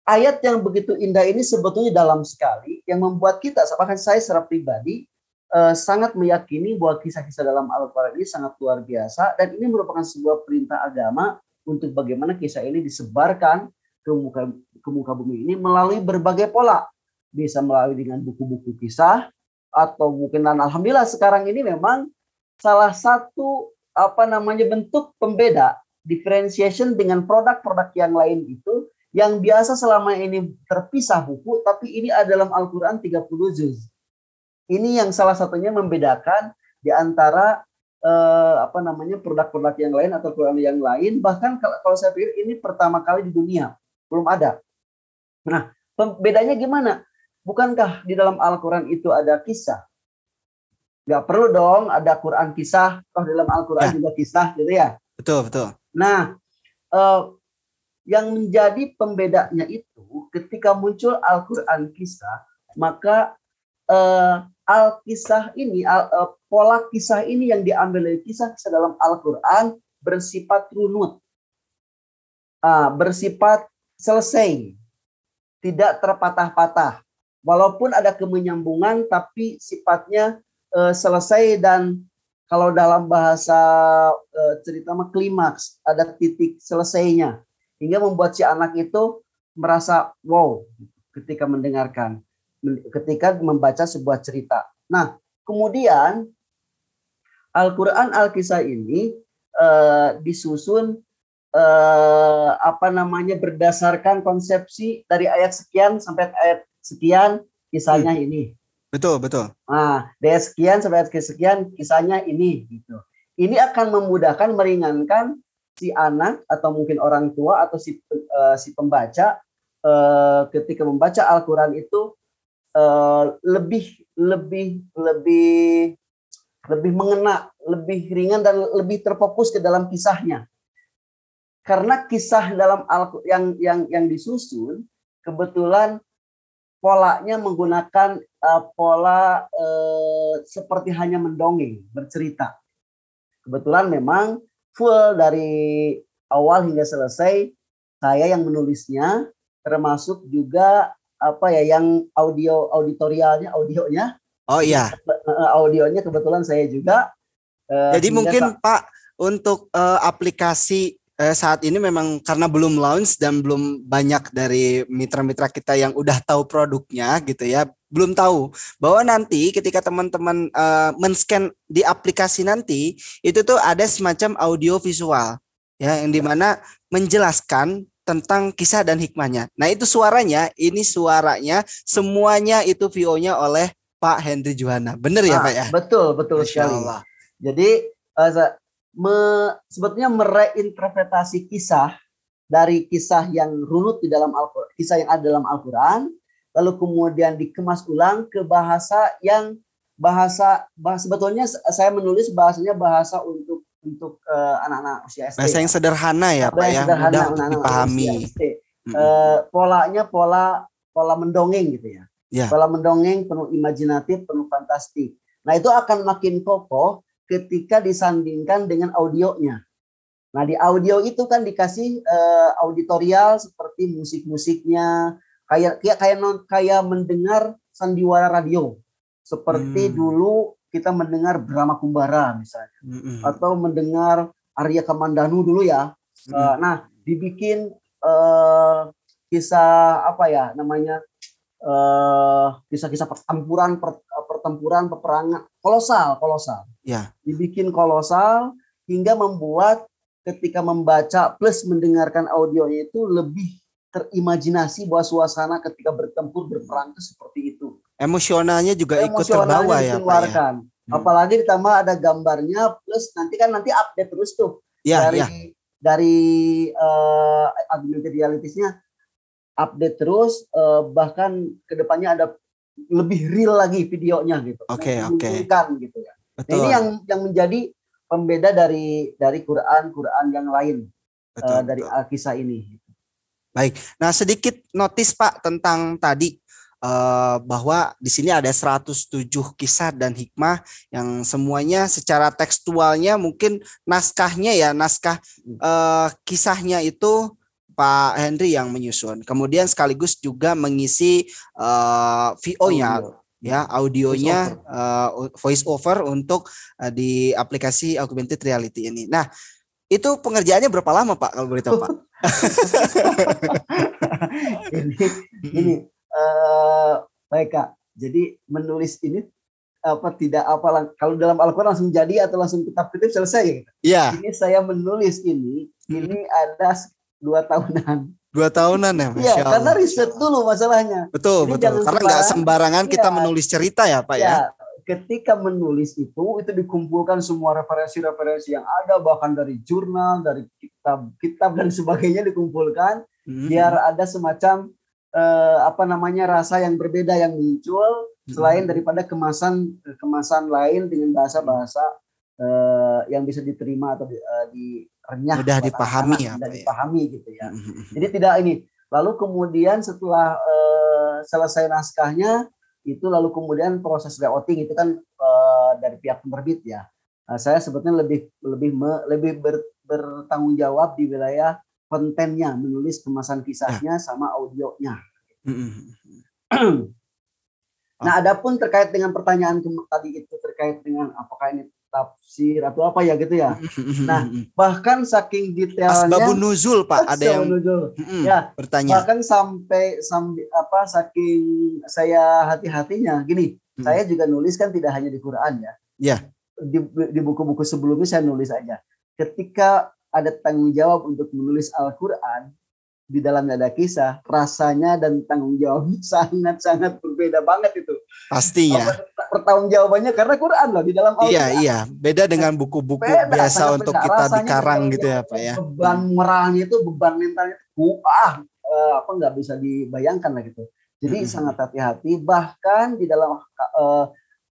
ayat yang begitu indah ini sebetulnya dalam sekali yang membuat kita, bahkan saya secara pribadi sangat meyakini bahwa kisah-kisah dalam Al-Quran ini sangat luar biasa dan ini merupakan sebuah perintah agama untuk bagaimana kisah ini disebarkan ke muka bumi ini melalui berbagai pola. Bisa melalui dengan buku-buku kisah atau mungkin, dan alhamdulillah sekarang ini memang salah satu bentuk pembeda differentiation dengan produk-produk yang lain itu yang biasa selama ini terpisah buku, tapi ini ada dalam Al-Quran 30 juz. Ini yang salah satunya membedakan di antara produk-produk yang lain atau Quran yang lain. Bahkan kalau saya pikir ini pertama kali di dunia, belum ada. Nah, bedanya gimana? Bukankah di dalam Al-Quran itu ada kisah? Nggak perlu dong ada Quran kisah, toh dalam Al-Quran juga kisah, gitu ya? Betul, betul. Nah, yang menjadi pembedanya itu ketika muncul Al-Quran kisah, maka Al-Kisah ini, pola kisah ini yang diambil dari kisah-kisah dalam Al-Quran bersifat runut, bersifat selesai, tidak terpatah-patah. Walaupun ada kemenyambungan, tapi sifatnya selesai dan kalau dalam bahasa cerita klimaks, ada titik selesainya. Hingga membuat si anak itu merasa wow ketika mendengarkan, ketika membaca sebuah cerita. Nah, kemudian Al-Quran Al-Kisah ini disusun berdasarkan konsepsi dari ayat sekian sampai ayat sekian kisahnya ini. Betul, betul. Nah, dari sekian sampai sekian kisahnya ini gitu. Ini akan memudahkan, meringankan si anak atau mungkin orang tua atau si pembaca ketika membaca Al-Quran itu lebih mengena, lebih ringan dan lebih terfokus ke dalam kisahnya. Karena kisah dalam Al-Quran yang disusun kebetulan polanya menggunakan pola seperti hanya mendongeng, bercerita. Kebetulan memang full dari awal hingga selesai saya yang menulisnya, termasuk juga apa ya yang audionya. Oh iya. Audionya kebetulan saya juga. Jadi mungkin Pak untuk aplikasi saat ini memang karena belum launch dan belum banyak dari mitra-mitra kita yang udah tahu produknya gitu ya, belum tahu bahwa nanti ketika teman-teman men-scan di aplikasi nanti itu tuh ada semacam audio visual ya yang dimana menjelaskan tentang kisah dan hikmahnya. Nah itu suaranya semuanya itu VO-nya oleh Pak Henry Juhana. Bener ya Pak ya? Betul Masya sekali. Allah. Jadi sebetulnya mereinterpretasi kisah dari kisah yang runut di dalam Al-Quran, kisah yang ada dalam Al-Quran, lalu kemudian dikemas ulang ke bahasa yang sebetulnya saya menulis bahasanya bahasa untuk anak-anak usia SD. Bahasa yang sederhana ya Pak ya, mudah untuk dipahami. Polanya pola mendongeng gitu ya. Pola mendongeng penuh imajinatif, penuh fantastik. Nah itu akan makin kokoh ketika disandingkan dengan audionya. Nah di audio itu kan dikasih auditorial seperti musik-musiknya, kayak mendengar sandiwara radio. Seperti dulu kita mendengar Brahma Kumbara misalnya, atau mendengar Arya Kamandanu dulu ya. Nah dibikin kisah apa ya namanya, kisah-kisah pertempuran peperangan kolosal ya. Dibikin kolosal hingga membuat ketika membaca plus mendengarkan audionya itu lebih terimajinasi bahwa suasana ketika berperang itu seperti itu. Emosionalnya juga ikut terbawa ya Pak ya. Apalagi ditambah ada gambarnya plus nanti update terus tuh dari augmented reality-nya update terus, bahkan kedepannya ada lebih real lagi videonya gitu. Oke. Gitu ya. Nah, ini yang menjadi pembeda dari Quran yang lain dari Al-Kisah ini. Baik. Nah sedikit notis Pak tentang tadi bahwa di sini ada 107 kisah dan hikmah yang semuanya secara tekstualnya mungkin naskah kisahnya itu Pak Henry yang menyusun. Kemudian sekaligus juga mengisi VO-nya, audionya, voice over untuk di aplikasi augmented reality ini. Nah, itu pengerjaannya berapa lama Pak kalau boleh tahu Pak? ini baik Kak. Jadi menulis ini kalau dalam Al-Quran langsung jadi atau langsung kitab kutip selesai gitu. Iya. Ini saya menulis ini ada 2 tahunan. 2 tahunan ya, Masya Allah. Karena riset dulu masalahnya. Betul. Karena nggak sembarangan kita menulis cerita ya Pak ya. Ketika menulis itu dikumpulkan semua referensi-referensi yang ada, bahkan dari jurnal, dari kitab dan sebagainya dikumpulkan, biar ada semacam rasa yang berbeda yang muncul selain daripada kemasan lain dengan bahasa-bahasa yang bisa diterima atau direnyah, mudah dipahami dipahami gitu ya. Jadi tidak ini. Lalu kemudian setelah selesai naskahnya itu lalu kemudian proses layouting itu kan dari pihak penerbit ya. Saya sebetulnya lebih bertanggung jawab di wilayah kontennya, menulis kemasan kisahnya sama audionya. Nah, adapun terkait dengan pertanyaan tadi itu terkait dengan apakah ini tafsir atau apa ya gitu ya. Nah, bahkan saking detailnya asbabun nuzul Pak, ada yang bertanya. Bahkan sampai saking saya hati-hatinya gini, saya juga nulis kan tidak hanya di Quran ya. Iya. Di buku-buku sebelumnya saya nulis aja. Ketika ada tanggung jawab untuk menulis Al-Quran, di dalamnya ada kisah, rasanya dan tanggung jawabnya sangat-sangat berbeda banget itu. Pastinya. Pertanggungjawabannya karena Quran loh di dalam Al-Quran. Iya. Beda dengan buku-buku biasa untuk kita dikarang gitu ya Pak ya. Beban moralnya itu, beban mentalnya nggak bisa dibayangkan lah gitu. Jadi sangat hati-hati. Bahkan di dalam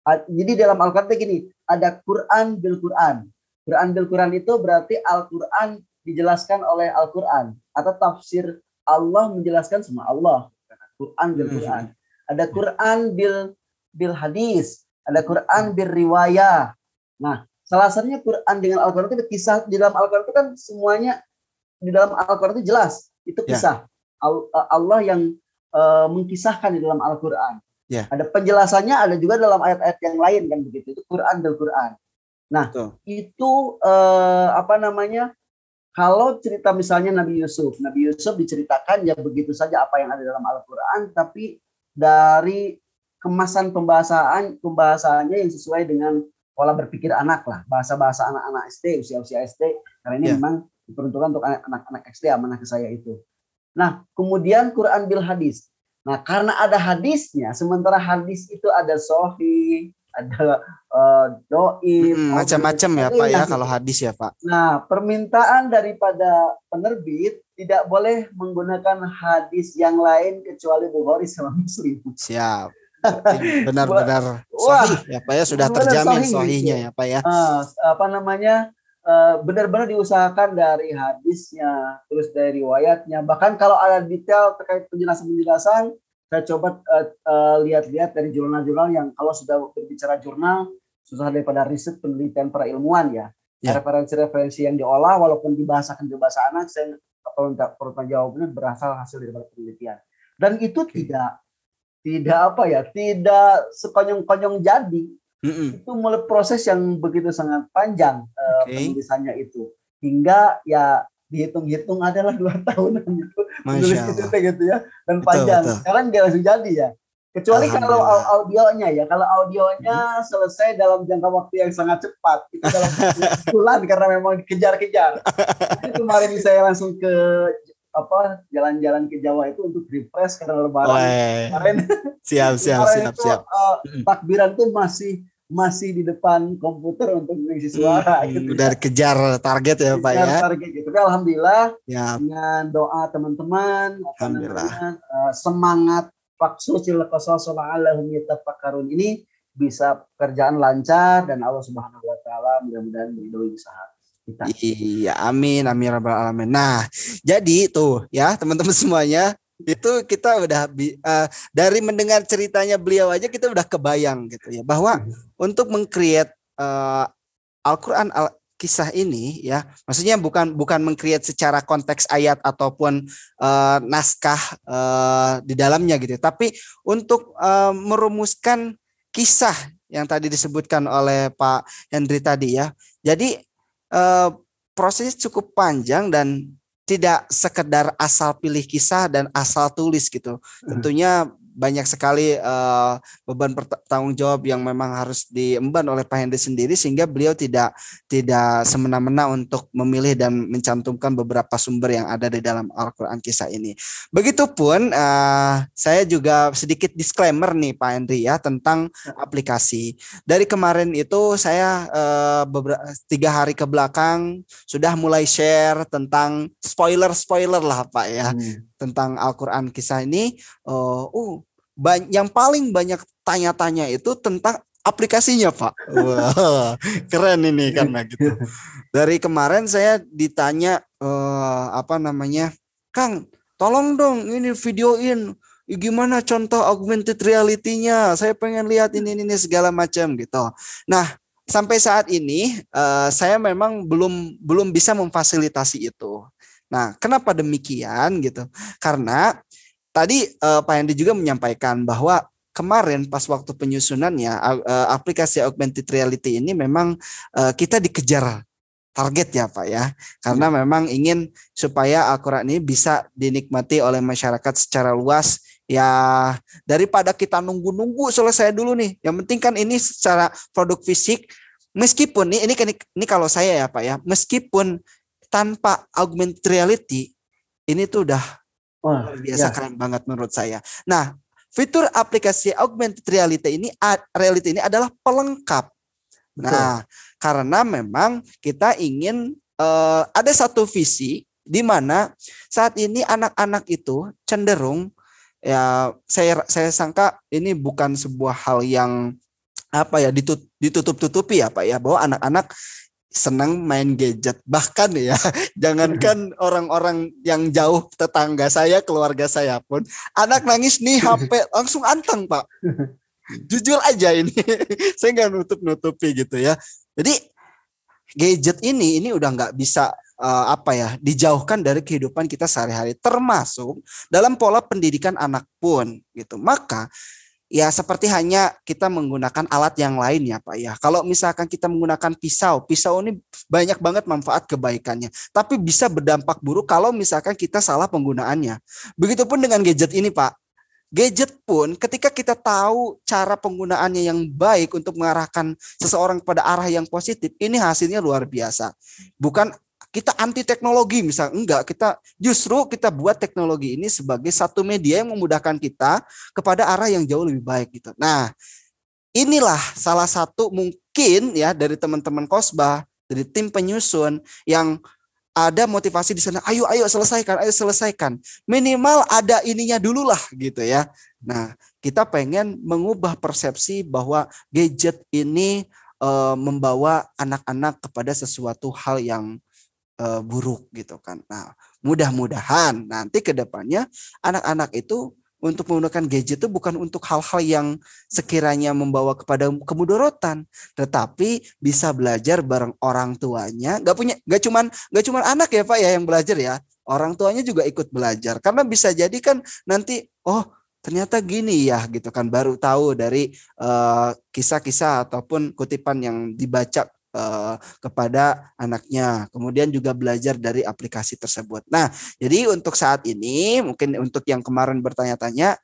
Al-Quran itu gini, ada Quran bil Quran. Quran bil Quran itu berarti Al-Quran dijelaskan oleh Al-Quran, atau tafsir Allah menjelaskan sama Allah. Quran bil Quran. Ada Quran bil hadis, ada Quran bil riwayah. Nah, salah satunya Quran dengan Al-Quran itu kisah di dalam Al-Quran itu kan semuanya di dalam Al-Quran itu jelas, itu kisah. Allah yang mengkisahkan di dalam Al-Quran. Ada penjelasannya, ada juga dalam ayat-ayat yang lain kan begitu. Itu Quran del Quran. Nah, itu kalau cerita misalnya Nabi Yusuf diceritakan ya begitu saja apa yang ada dalam Al-Quran, tapi dari kemasan pembahasannya yang sesuai dengan pola berpikir anak lah, bahasa-bahasa anak-anak SD, usia-usia SD, karena ini memang diperuntukkan untuk anak-anak SD, amanah ke saya itu. Nah, kemudian Quran bil hadis. Nah, karena ada hadisnya, sementara hadis itu ada sahih, ada doi, macam-macam ya Pak ya kalau hadis ya Pak. Nah, permintaan daripada penerbit tidak boleh menggunakan hadis yang lain kecuali Bukhari sama Muslim. Siap. Benar-benar sahih ya Pak ya, sudah terjamin sahihnya ya Pak ya. Benar-benar diusahakan dari hadisnya, terus dari riwayatnya. Bahkan kalau ada detail terkait penjelasan-penjelasan, saya coba lihat-lihat dari jurnal-jurnal yang kalau sudah berbicara jurnal, susah daripada riset penelitian para ilmuwan ya. Referensi-referensi yang diolah walaupun dibahasakan ke bahasa anak, saya perlu jawabnya berasal hasil dari penelitian. Dan itu tidak sekonyong-konyong jadi. Itu mulai proses yang begitu sangat panjang penulisannya itu, hingga ya dihitung-hitung adalah 2 tahunan itu menulis itu gitu ya, dan panjang. Sekarang dia langsung jadi ya, kecuali kalau audionya selesai dalam jangka waktu yang sangat cepat, itu dalam bulan karena memang dikejar-kejar. Kemarin saya langsung ke jalan-jalan ke Jawa itu untuk refresh karena lebaran kemarin. Siap. Takbiran tuh masih di depan komputer untuk mengisi suara gitu. Udah kejar target ya Pak ya. Target gitu. Tapi alhamdulillah dengan doa teman-teman, semangat faksusil qasas la'allahum yatafakkarun ini bisa pekerjaan lancar dan Allah Subhanahu wa taala mudah-mudahan meridhoi usaha kita. Iya, amin rabbal alamin. Nah, jadi tuh ya teman-teman semuanya, itu kita udah dari mendengar ceritanya beliau aja kita udah kebayang gitu ya, bahwa untuk meng-create Al-Quran kisah ini ya, maksudnya bukan meng-create secara konteks ayat ataupun naskah di dalamnya gitu, tapi untuk merumuskan kisah yang tadi disebutkan oleh Pak Hendri tadi ya. Jadi prosesnya cukup panjang dan tidak sekedar asal pilih kisah dan asal tulis gitu. Tentunya banyak sekali beban tanggung jawab yang memang harus diemban oleh Pak Hendri sendiri, sehingga beliau tidak semena-mena untuk memilih dan mencantumkan beberapa sumber yang ada di dalam Al-Quran kisah ini. Begitupun saya juga sedikit disclaimer nih Pak Hendri ya tentang aplikasi. Dari kemarin itu saya 3 hari ke belakang sudah mulai share tentang spoiler lah Pak ya, tentang Al-Quran kisah ini. Yang paling banyak tanya-tanya itu tentang aplikasinya Pak. Wah, keren ini karena gitu. Dari kemarin saya ditanya Kang, tolong dong ini videoin gimana contoh augmented reality-nya. Saya pengen lihat ini segala macam gitu. Nah, sampai saat ini saya memang belum bisa memfasilitasi itu. Nah, kenapa demikian gitu? Karena tadi Pak Hendri juga menyampaikan bahwa kemarin pas waktu penyusunannya aplikasi augmented reality ini memang kita dikejar target ya Pak ya. Karena memang ingin supaya Al-Quran ini bisa dinikmati oleh masyarakat secara luas. Ya daripada kita nunggu selesai dulu nih. Yang penting kan ini secara produk fisik, meskipun ini kalau saya ya Pak ya, meskipun tanpa augmented reality ini tuh udah biasa keren banget menurut saya. Nah, fitur aplikasi augmented reality ini adalah pelengkap. Nah, karena memang kita ingin ada satu visi di mana saat ini anak-anak itu cenderung ya saya sangka ini bukan sebuah hal yang ditutup-tutupi ya Pak ya, bahwa anak-anak senang main gadget. Bahkan ya, jangankan orang-orang yang jauh, tetangga saya, keluarga saya pun, anak nangis nih HP langsung anteng Pak. Jujur aja ini, saya nggak nutup-nutupi gitu ya. Jadi gadget ini udah nggak bisa dijauhkan dari kehidupan kita sehari-hari, termasuk dalam pola pendidikan anak pun gitu. Maka ya seperti hanya kita menggunakan alat yang lain ya Pak ya. Kalau misalkan kita menggunakan pisau ini banyak banget manfaat kebaikannya, tapi bisa berdampak buruk kalau misalkan kita salah penggunaannya. Begitupun dengan gadget ini Pak. Gadget pun ketika kita tahu cara penggunaannya yang baik untuk mengarahkan seseorang pada arah yang positif, ini hasilnya luar biasa. Bukan kita anti teknologi misal, enggak, kita justru kita buat teknologi ini sebagai satu media yang memudahkan kita kepada arah yang jauh lebih baik gitu. Nah, inilah salah satu mungkin ya dari teman-teman Kosbah, dari tim penyusun yang ada motivasi di sana, ayo selesaikan. Minimal ada ininya dulu lah gitu ya. Nah, kita pengen mengubah persepsi bahwa gadget ini membawa anak-anak kepada sesuatu hal yang buruk gitu kan. Nah, mudah-mudahan nanti ke depannya anak-anak itu untuk menggunakan gadget itu bukan untuk hal-hal yang sekiranya membawa kepada kemudorotan, tetapi bisa belajar bareng orang tuanya. Gak cuman anak ya Pak ya yang belajar ya, orang tuanya juga ikut belajar. Karena bisa jadi kan nanti ternyata gini ya gitu kan, baru tahu dari kisah-kisah ataupun kutipan yang dibaca kepada anaknya, kemudian juga belajar dari aplikasi tersebut. Nah, jadi untuk saat ini mungkin untuk yang kemarin bertanya-tanya,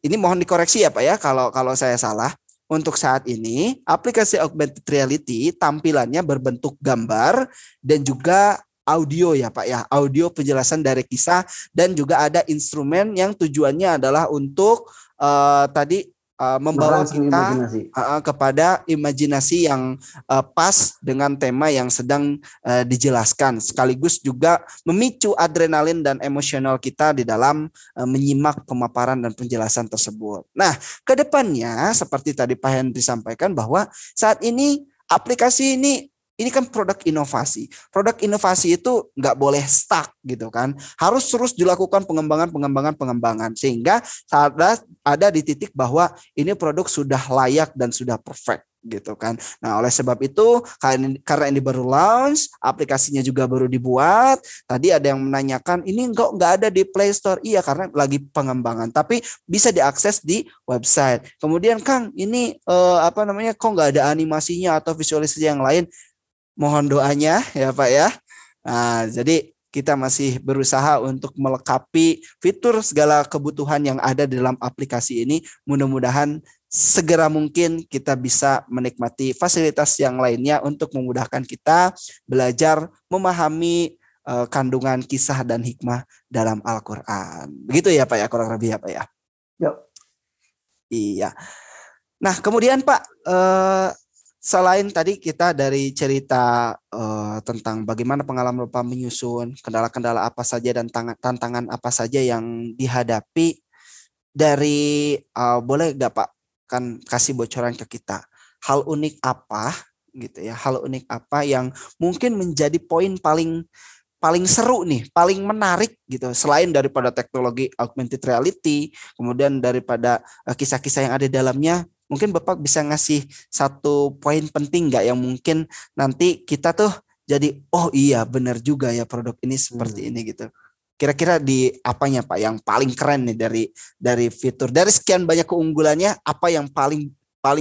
ini mohon dikoreksi ya Pak ya kalau saya salah. Untuk saat ini aplikasi augmented reality tampilannya berbentuk gambar dan juga audio ya Pak ya, audio penjelasan dari kisah, dan juga ada instrumen yang tujuannya adalah untuk membawa kita kepada imajinasi yang pas dengan tema yang sedang dijelaskan, sekaligus juga memicu adrenalin dan emosional kita di dalam menyimak pemaparan dan penjelasan tersebut. Nah, kedepannya seperti tadi Pak Henry sampaikan bahwa saat ini aplikasi ini kan produk inovasi. Produk inovasi itu nggak boleh stuck gitu kan. Harus terus dilakukan pengembangan. Sehingga ada di titik bahwa ini produk sudah layak dan sudah perfect gitu kan. Nah, oleh sebab itu karena ini baru launch, aplikasinya juga baru dibuat. Tadi ada yang menanyakan ini nggak ada di Play Store. Iya, karena lagi pengembangan. Tapi bisa diakses di website. Kemudian Kang, ini kok nggak ada animasinya atau visualisasi yang lain? Mohon doanya ya Pak ya. Nah, jadi kita masih berusaha untuk melengkapi fitur segala kebutuhan yang ada di dalam aplikasi ini. Mudah-mudahan segera mungkin kita bisa menikmati fasilitas yang lainnya untuk memudahkan kita belajar memahami kandungan kisah dan hikmah dalam Al-Quran. Begitu ya Pak ya, kurang lebih ya Pak ya. Yuk. Iya. Nah, kemudian Pak, selain tadi kita dari cerita tentang bagaimana pengalaman Bapak menyusun, kendala-kendala apa saja dan tantangan apa saja yang dihadapi, dari boleh nggak Pak kan kasih bocoran ke kita, hal unik apa gitu ya, hal unik apa yang mungkin menjadi poin paling seru nih, paling menarik gitu, selain daripada teknologi augmented reality, kemudian daripada kisah-kisah yang ada di dalamnya. Mungkin Bapak bisa ngasih satu poin penting nggak yang mungkin nanti kita tuh jadi, oh iya benar juga ya produk ini seperti ini gitu. Kira-kira di apanya Pak yang paling keren nih dari fitur, dari sekian banyak keunggulannya, apa yang paling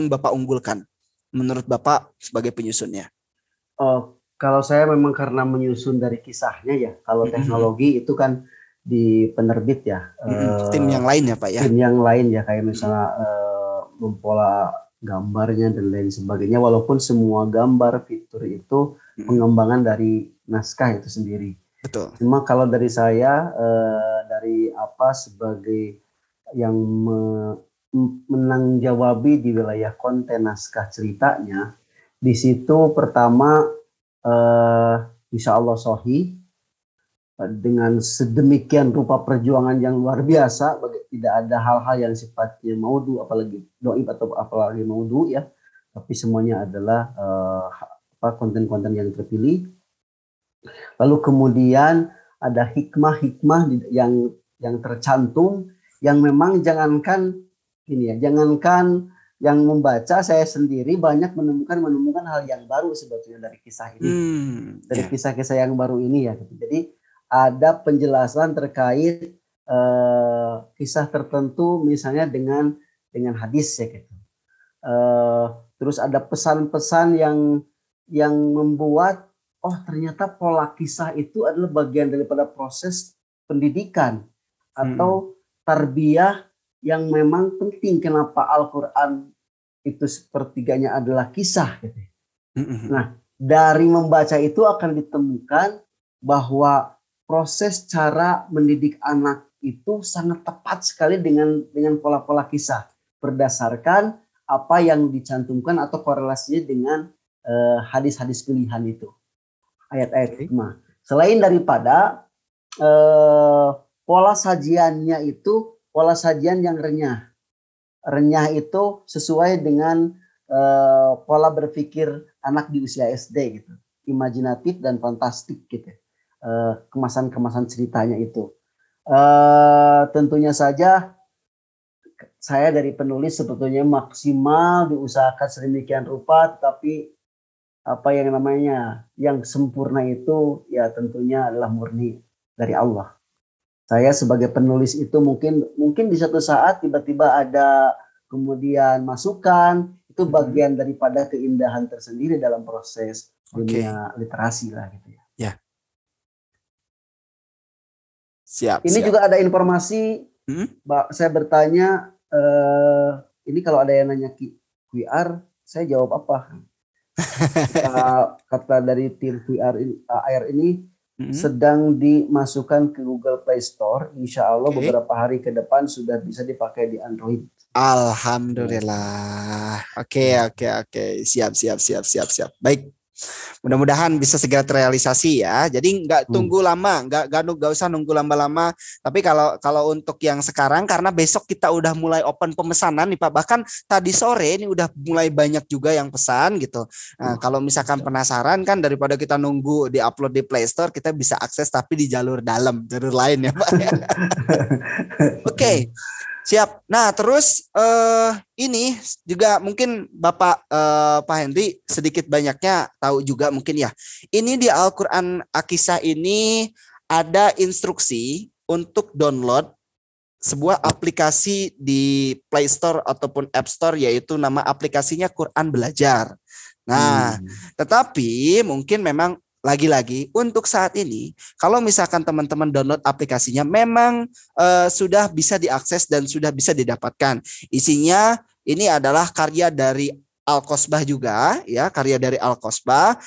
Bapak unggulkan menurut Bapak sebagai penyusunnya? Kalau saya memang karena menyusun dari kisahnya ya. Kalau teknologi itu kan di penerbit ya. Tim yang lain ya Pak ya. Tim yang lain ya, kayak misalnya mempola gambarnya dan lain sebagainya, walaupun semua gambar fitur itu pengembangan dari naskah itu sendiri. Betul. Cuma kalau dari saya sebagai yang menanggapi di wilayah konten naskah ceritanya, di situ pertama insya Allah sahih, dengan sedemikian rupa perjuangan yang luar biasa, tidak ada hal-hal yang sifatnya maudhu, apalagi doib atau apalagi maudhu ya, tapi semuanya adalah konten-konten yang terpilih. Lalu kemudian ada hikmah-hikmah yang tercantum, yang memang jangankan yang membaca, saya sendiri banyak menemukan hal yang baru sebetulnya dari kisah ini, dari kisah-kisah yang baru ini ya. Jadi ada penjelasan terkait kisah tertentu, misalnya dengan hadis ya gitu. Terus ada pesan-pesan yang membuat ternyata pola kisah itu adalah bagian daripada proses pendidikan atau tarbiyah yang memang penting. Kenapa Al-Quran itu sepertiganya adalah kisah gitu. Nah, dari membaca itu akan ditemukan bahwa proses cara mendidik anak itu sangat tepat sekali dengan pola-pola kisah berdasarkan apa yang dicantumkan atau korelasinya dengan hadis-hadis pilihan itu, ayat-ayat hikmah. Selain daripada pola sajiannya itu pola sajian yang renyah. Renyah itu sesuai dengan pola berpikir anak di usia SD gitu, imajinatif dan fantastik gitu. Kemasan-kemasan ceritanya itu. Tentunya saja saya dari penulis sebetulnya maksimal diusahakan sedemikian rupa, tapi apa yang namanya yang sempurna itu ya tentunya adalah murni dari Allah. Saya sebagai penulis itu mungkin di satu saat tiba-tiba ada kemudian masukan, itu bagian daripada keindahan tersendiri dalam proses dunia literasi lah gitu ya. Ya. Siap. Ini juga ada informasi, saya bertanya, ini kalau ada yang nanya QR, saya jawab apa? Kata dari tim QR ini sedang dimasukkan ke Google Play Store. Insya Allah beberapa hari ke depan sudah bisa dipakai di Android. Alhamdulillah. Oke. Siap. Baik. Mudah-mudahan bisa segera terrealisasi ya. Jadi nggak tunggu lama, nggak usah nunggu lama-lama. Tapi kalau untuk yang sekarang, karena besok kita udah mulai open pemesanan nih Pak. Bahkan tadi sore ini udah mulai banyak juga yang pesan gitu. Nah, kalau misalkan penasaran kan, daripada kita nunggu di-upload di Play Store, kita bisa akses tapi di jalur dalam, jalur lain ya Pak. Oke. Siap. Nah, terus ini juga mungkin Bapak Pak Henry sedikit banyaknya tahu juga mungkin ya. Ini di Al-Quran Al-Kisah ini ada instruksi untuk download sebuah aplikasi di Play Store ataupun App Store, yaitu nama aplikasinya Quran Belajar. Nah, tetapi mungkin memang lagi-lagi untuk saat ini, kalau misalkan teman-teman download aplikasinya, memang sudah bisa diakses dan sudah bisa didapatkan. Isinya ini adalah karya dari Al-Qasbah juga, ya, karya dari Al-Qasbah.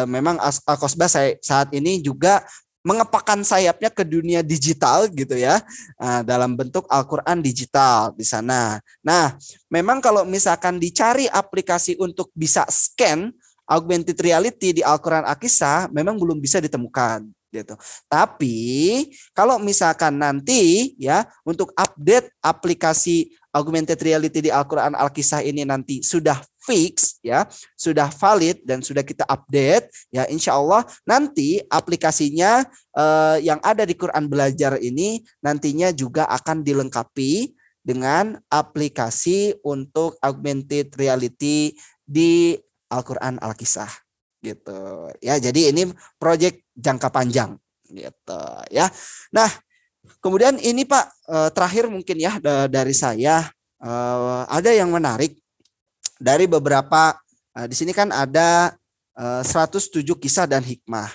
Memang Al-Qasbah saat ini juga mengepakkan sayapnya ke dunia digital gitu ya, dalam bentuk Al-Quran digital di sana. Nah, memang kalau misalkan dicari aplikasi untuk bisa scan augmented reality di Al-Quran Al-Kisah memang belum bisa ditemukan gitu. Tapi kalau misalkan nanti ya untuk update aplikasi augmented reality di Al-Quran Al-Kisah ini nanti sudah fix ya, sudah valid dan sudah kita update ya, insya Allah nanti aplikasinya yang ada di Quran Belajar ini nantinya juga akan dilengkapi dengan aplikasi untuk augmented reality di Al-Quran Al-Kisah gitu ya. Jadi ini proyek jangka panjang gitu ya. Nah, kemudian ini Pak, terakhir mungkin ya dari saya, ada yang menarik dari beberapa di sini kan ada 107 kisah dan hikmah.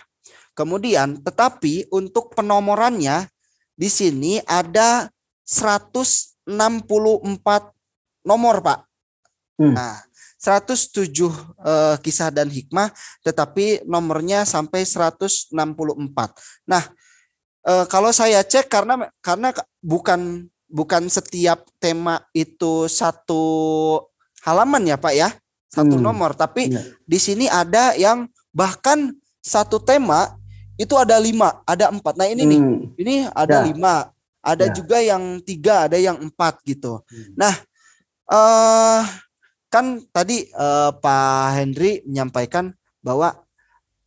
Kemudian tetapi untuk penomorannya di sini ada 164 nomor Pak. Nah, 107 kisah dan hikmah, tetapi nomornya sampai 164. Nah, kalau saya cek karena bukan setiap tema itu satu halaman ya Pak ya, satu nomor, tapi di sini ada yang bahkan satu tema itu ada 5, ada 4. Nah ini nih, ini ada 5, ada juga yang 3, ada yang 4 gitu. Nah, kan tadi Pak Henry menyampaikan bahwa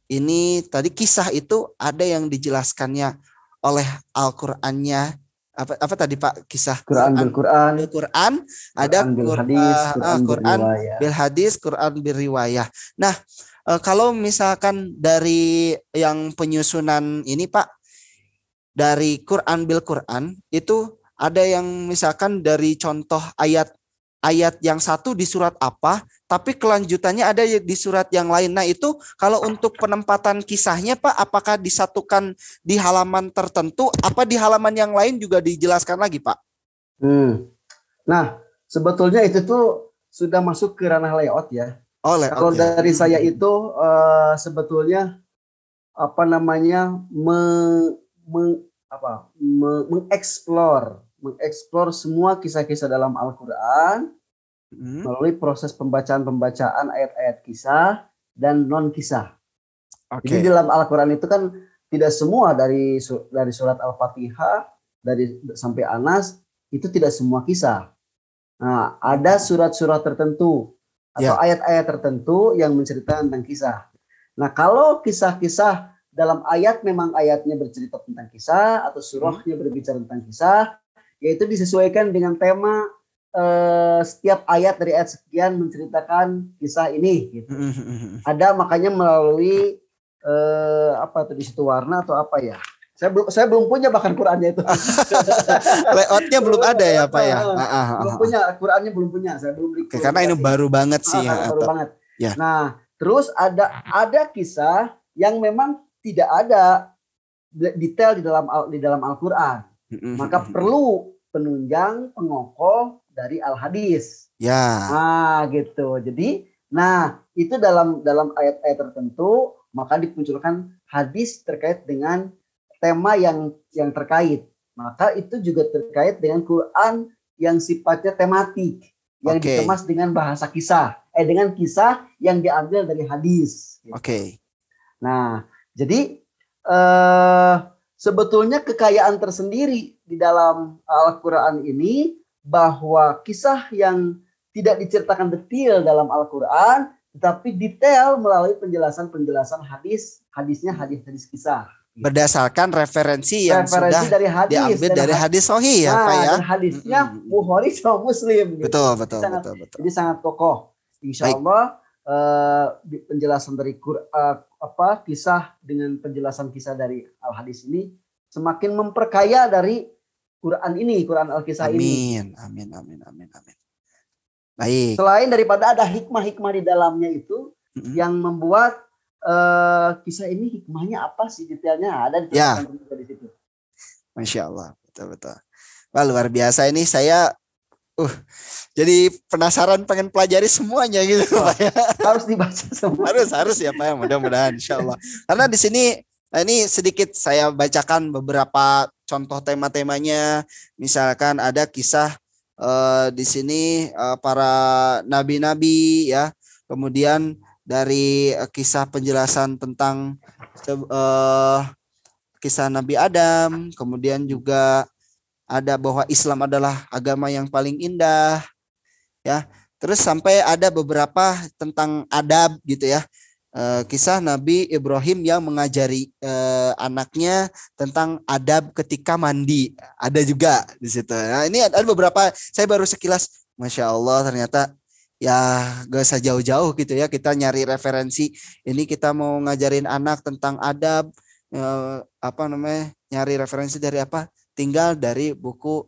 ini tadi kisah itu ada yang dijelaskannya oleh Al-Qur'annya apa tadi Pak, kisah Quran bil Quran, Quran, ada Quran bil hadis, Quran bil hadis, Quran bil riwayah. Nah, kalau misalkan dari yang penyusunan ini Pak, dari Quran bil Quran itu ada yang misalkan dari contoh ayat yang satu di surat apa, tapi kelanjutannya ada di surat yang lain. Nah itu kalau untuk penempatan kisahnya Pak, apakah disatukan di halaman tertentu, apa di halaman yang lain juga dijelaskan lagi Pak? Nah sebetulnya itu tuh sudah masuk ke ranah layout ya. Oh, layout, kalau ya. Dari saya itu sebetulnya apa namanya mengeksplor semua kisah-kisah dalam Al-Quran melalui proses pembacaan ayat-ayat kisah dan non kisah. Jadi dalam Al-Quran itu kan tidak semua dari surat Al-Fatihah sampai Anas itu tidak semua kisah. Nah, ada surat-surat tertentu atau ayat-ayat tertentu yang menceritakan tentang kisah. Nah, kalau kisah-kisah dalam ayat memang ayatnya bercerita tentang kisah atau surahnya berbicara tentang kisah, yaitu disesuaikan dengan tema setiap ayat dari ayat sekian menceritakan kisah ini. Gitu. Ada makanya melalui apa tuh di situ warna atau apa ya? Saya belum punya bahkan Qurannya itu. Layoutnya belum ada ya Pak ya? Belum punya, Qurannya belum punya. Saya belum beli. Karena ini baru banget sih. Baru banget. Ya. Nah, terus ada kisah yang memang tidak ada detail di dalam Al-Quran. Maka perlu penunjang, pengokoh dari Al-Hadis. Ya. Nah, gitu. Jadi, itu dalam ayat-ayat tertentu maka dimunculkan hadis terkait dengan tema yang terkait. Maka itu juga terkait dengan Quran yang sifatnya tematik, yang dikemas dengan bahasa kisah, dengan kisah yang diambil dari hadis. Gitu. Nah, jadi sebetulnya kekayaan tersendiri di dalam Al-Quran ini bahwa kisah yang tidak diceritakan detail dalam Al-Quran, tetapi detail melalui penjelasan hadisnya hadis kisah. Berdasarkan referensi yang sudah dari hadis, diambil dari hadis sahih ya Pak ya. Dan hadisnya Bukhari sama Muslim. Gitu. Betul. Jadi sangat kokoh. Insya Allah penjelasan dari kisah dengan penjelasan kisah dari Al-Hadis ini semakin memperkaya dari Quran Al-Kisah ini. Amin. Baik. Selain daripada ada hikmah-hikmah di dalamnya itu yang membuat kisah ini hikmahnya apa sih detailnya ada di situ. Masya Allah, betul. Wah, luar biasa ini saya jadi penasaran pengen pelajari semuanya gitu Pak ya. Harus dibaca semua. Harus ya Pak ya, mudah-mudahan insyaallah. Karena di sini ini sedikit saya bacakan beberapa contoh tema-temanya. Misalkan ada kisah di sini para nabi-nabi ya. Kemudian dari kisah penjelasan tentang kisah Nabi Adam, kemudian juga ada bahwa Islam adalah agama yang paling indah ya. Terus sampai ada beberapa tentang adab gitu ya. Kisah Nabi Ibrahim yang mengajari anaknya tentang adab ketika mandi. Ada juga di situ. Nah, ini ada beberapa, saya baru sekilas, Masya Allah ternyata ya gak usah jauh-jauh gitu ya. Kita nyari referensi. Ini kita mau ngajarin anak tentang adab, nyari referensi dari apa? Tinggal dari buku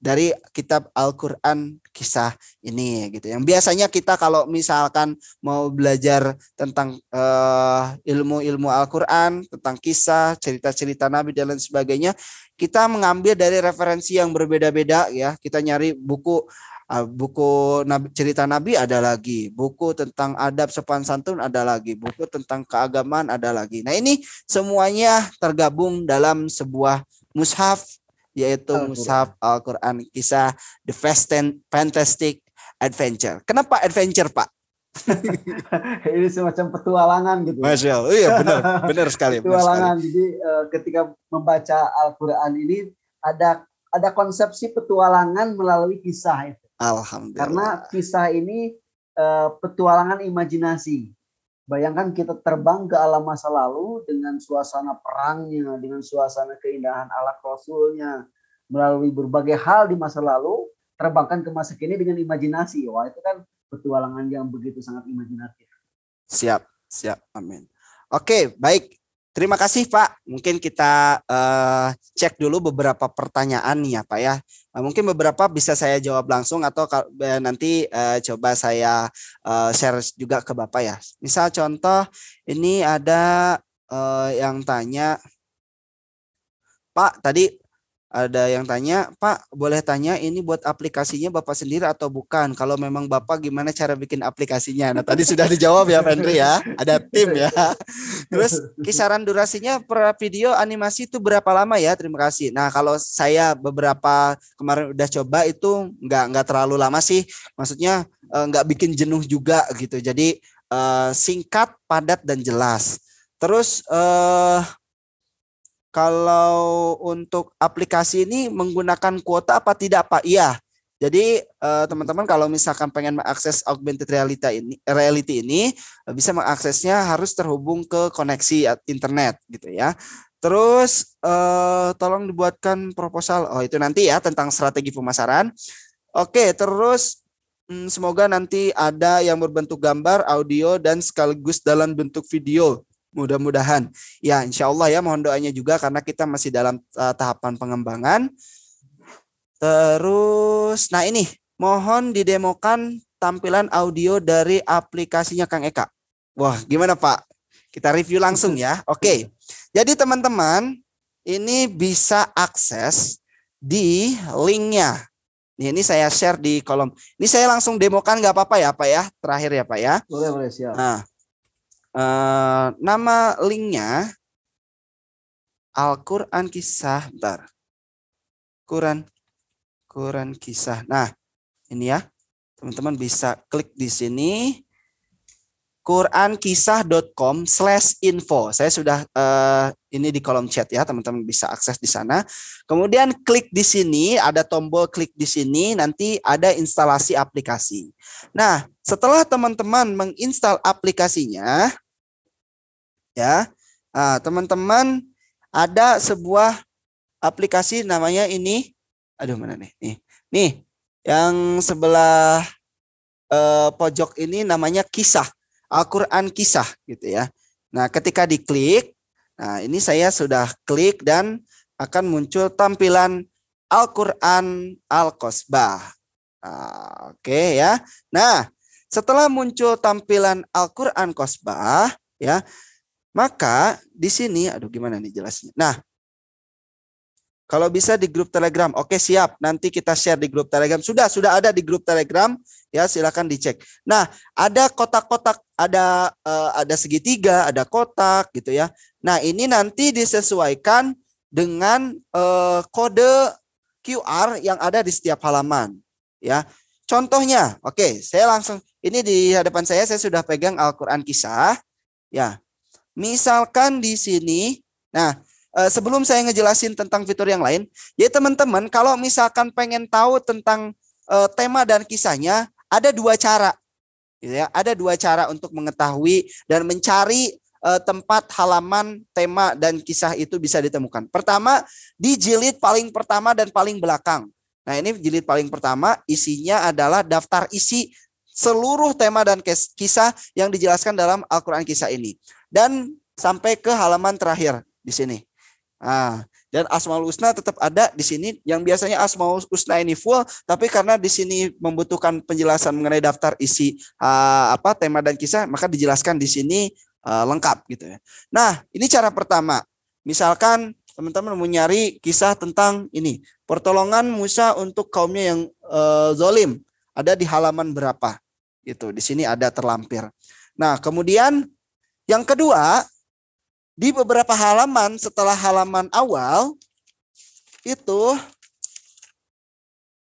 dari kitab Al-Quran kisah ini gitu. Yang biasanya kita kalau misalkan mau belajar tentang ilmu-ilmu Al-Quran, tentang kisah, cerita-cerita Nabi dan lain sebagainya, kita mengambil dari referensi yang berbeda-beda ya. Kita nyari buku cerita Nabi ada lagi, buku tentang adab sopan santun ada lagi, buku tentang keagamaan ada lagi. Nah ini semuanya tergabung dalam sebuah mushaf, yaitu mushaf Al-Quran kisah The Fantastic Adventure. Kenapa adventure Pak? Ini semacam petualangan gitu. Masya Allah, iya benar sekali. Petualangan. Jadi ketika membaca Al-Quran ini ada konsepsi petualangan melalui kisah itu. Alhamdulillah. Karena kisah ini petualangan imajinasi. Bayangkan kita terbang ke alam masa lalu dengan suasana perangnya, dengan suasana keindahan alam Rasulnya, melalui berbagai hal di masa lalu, terbangkan ke masa kini dengan imajinasi. Wah, itu kan petualangan yang begitu sangat imajinatif. Siap, siap. Amin. Oke, baik. Terima kasih Pak. Mungkin kita cek dulu beberapa pertanyaan nih ya Pak ya. Mungkin beberapa bisa saya jawab langsung atau nanti coba saya share juga ke Bapak ya. Misal contoh ini ada yang tanya, Pak tadi ada yang tanya, Pak boleh tanya ini buat aplikasinya Bapak sendiri atau bukan? Kalau memang Bapak gimana cara bikin aplikasinya? Nah tadi sudah dijawab ya Pak Henry ya, ada tim ya. Terus kisaran durasinya per video animasi itu berapa lama ya? Terima kasih. Nah kalau saya beberapa kemarin udah coba itu nggak terlalu lama sih. Maksudnya nggak bikin jenuh juga gitu. Jadi singkat, padat dan jelas. Terus kalau untuk aplikasi ini menggunakan kuota apa tidak Pak? Iya. Jadi teman-teman kalau misalkan pengen mengakses augmented reality ini bisa mengaksesnya harus terhubung ke koneksi internet gitu ya. Terus tolong dibuatkan proposal. Oh itu nanti ya tentang strategi pemasaran. Oke, terus semoga nanti ada yang berbentuk gambar, audio dan sekaligus dalam bentuk video. Mudah-mudahan ya insya Allah ya, mohon doanya juga karena kita masih dalam tahapan pengembangan. Terus nah ini mohon didemokan tampilan audio dari aplikasinya Kang Eka. Wah gimana Pak? Kita review langsung ya. Oke. Jadi teman-teman ini bisa akses di linknya. Ini saya share di kolom. Ini saya langsung demokan nggak apa-apa ya Pak ya? Terakhir ya Pak ya. Boleh siap. Nah. Nama linknya Al-Quran Kisah, bentar. Quran Kisah. Nah, ini ya, teman-teman bisa klik di sini qurankisah.com/info. Saya sudah ini di kolom chat ya, teman-teman bisa akses di sana. Kemudian klik di sini, ada tombol klik di sini, nanti ada instalasi aplikasi. Nah, setelah teman-teman menginstal aplikasinya, ya, teman-teman ada sebuah aplikasi namanya ini, aduh mana nih, nih yang sebelah pojok ini namanya Kisah, Al-Quran Kisah gitu ya. Nah ketika diklik, nah ini saya sudah klik dan akan muncul tampilan Al-Quran Al-Qasbah. Oke ya. Nah setelah muncul tampilan Al-Quran Qasbah ya, maka di sini, aduh gimana nih jelasnya. Nah, kalau bisa di grup Telegram, oke siap. Nanti kita share di grup Telegram. Sudah ada di grup Telegram, ya silakan dicek. Nah, ada kotak-kotak, ada segitiga, ada kotak gitu ya. Nah, ini nanti disesuaikan dengan kode QR yang ada di setiap halaman, ya. Contohnya, oke, saya langsung ini di hadapan saya sudah pegang Al-Quran Kisah, ya. Misalkan di sini, nah sebelum saya ngejelasin tentang fitur yang lain, ya teman-teman kalau misalkan pengen tahu tentang tema dan kisahnya, ada dua cara, gitu ya. Ada dua cara untuk mengetahui dan mencari tempat halaman tema dan kisah itu bisa ditemukan. Pertama, di jilid paling pertama dan paling belakang. Nah ini jilid paling pertama isinya adalah daftar isi seluruh tema dan kisah yang dijelaskan dalam Al-Quran Kisah ini. Dan sampai ke halaman terakhir di sini. Dan Asmaul Husna tetap ada di sini. Yang biasanya Asmaul Husna ini full, tapi karena di sini membutuhkan penjelasan mengenai daftar isi tema dan kisah, maka dijelaskan di sini lengkap gitu ya. Nah, ini cara pertama. Misalkan teman-teman mau nyari kisah tentang ini, pertolongan Musa untuk kaumnya yang zalim, ada di halaman berapa? Gitu. Di sini ada terlampir. Nah, kemudian yang kedua, di beberapa halaman setelah halaman awal itu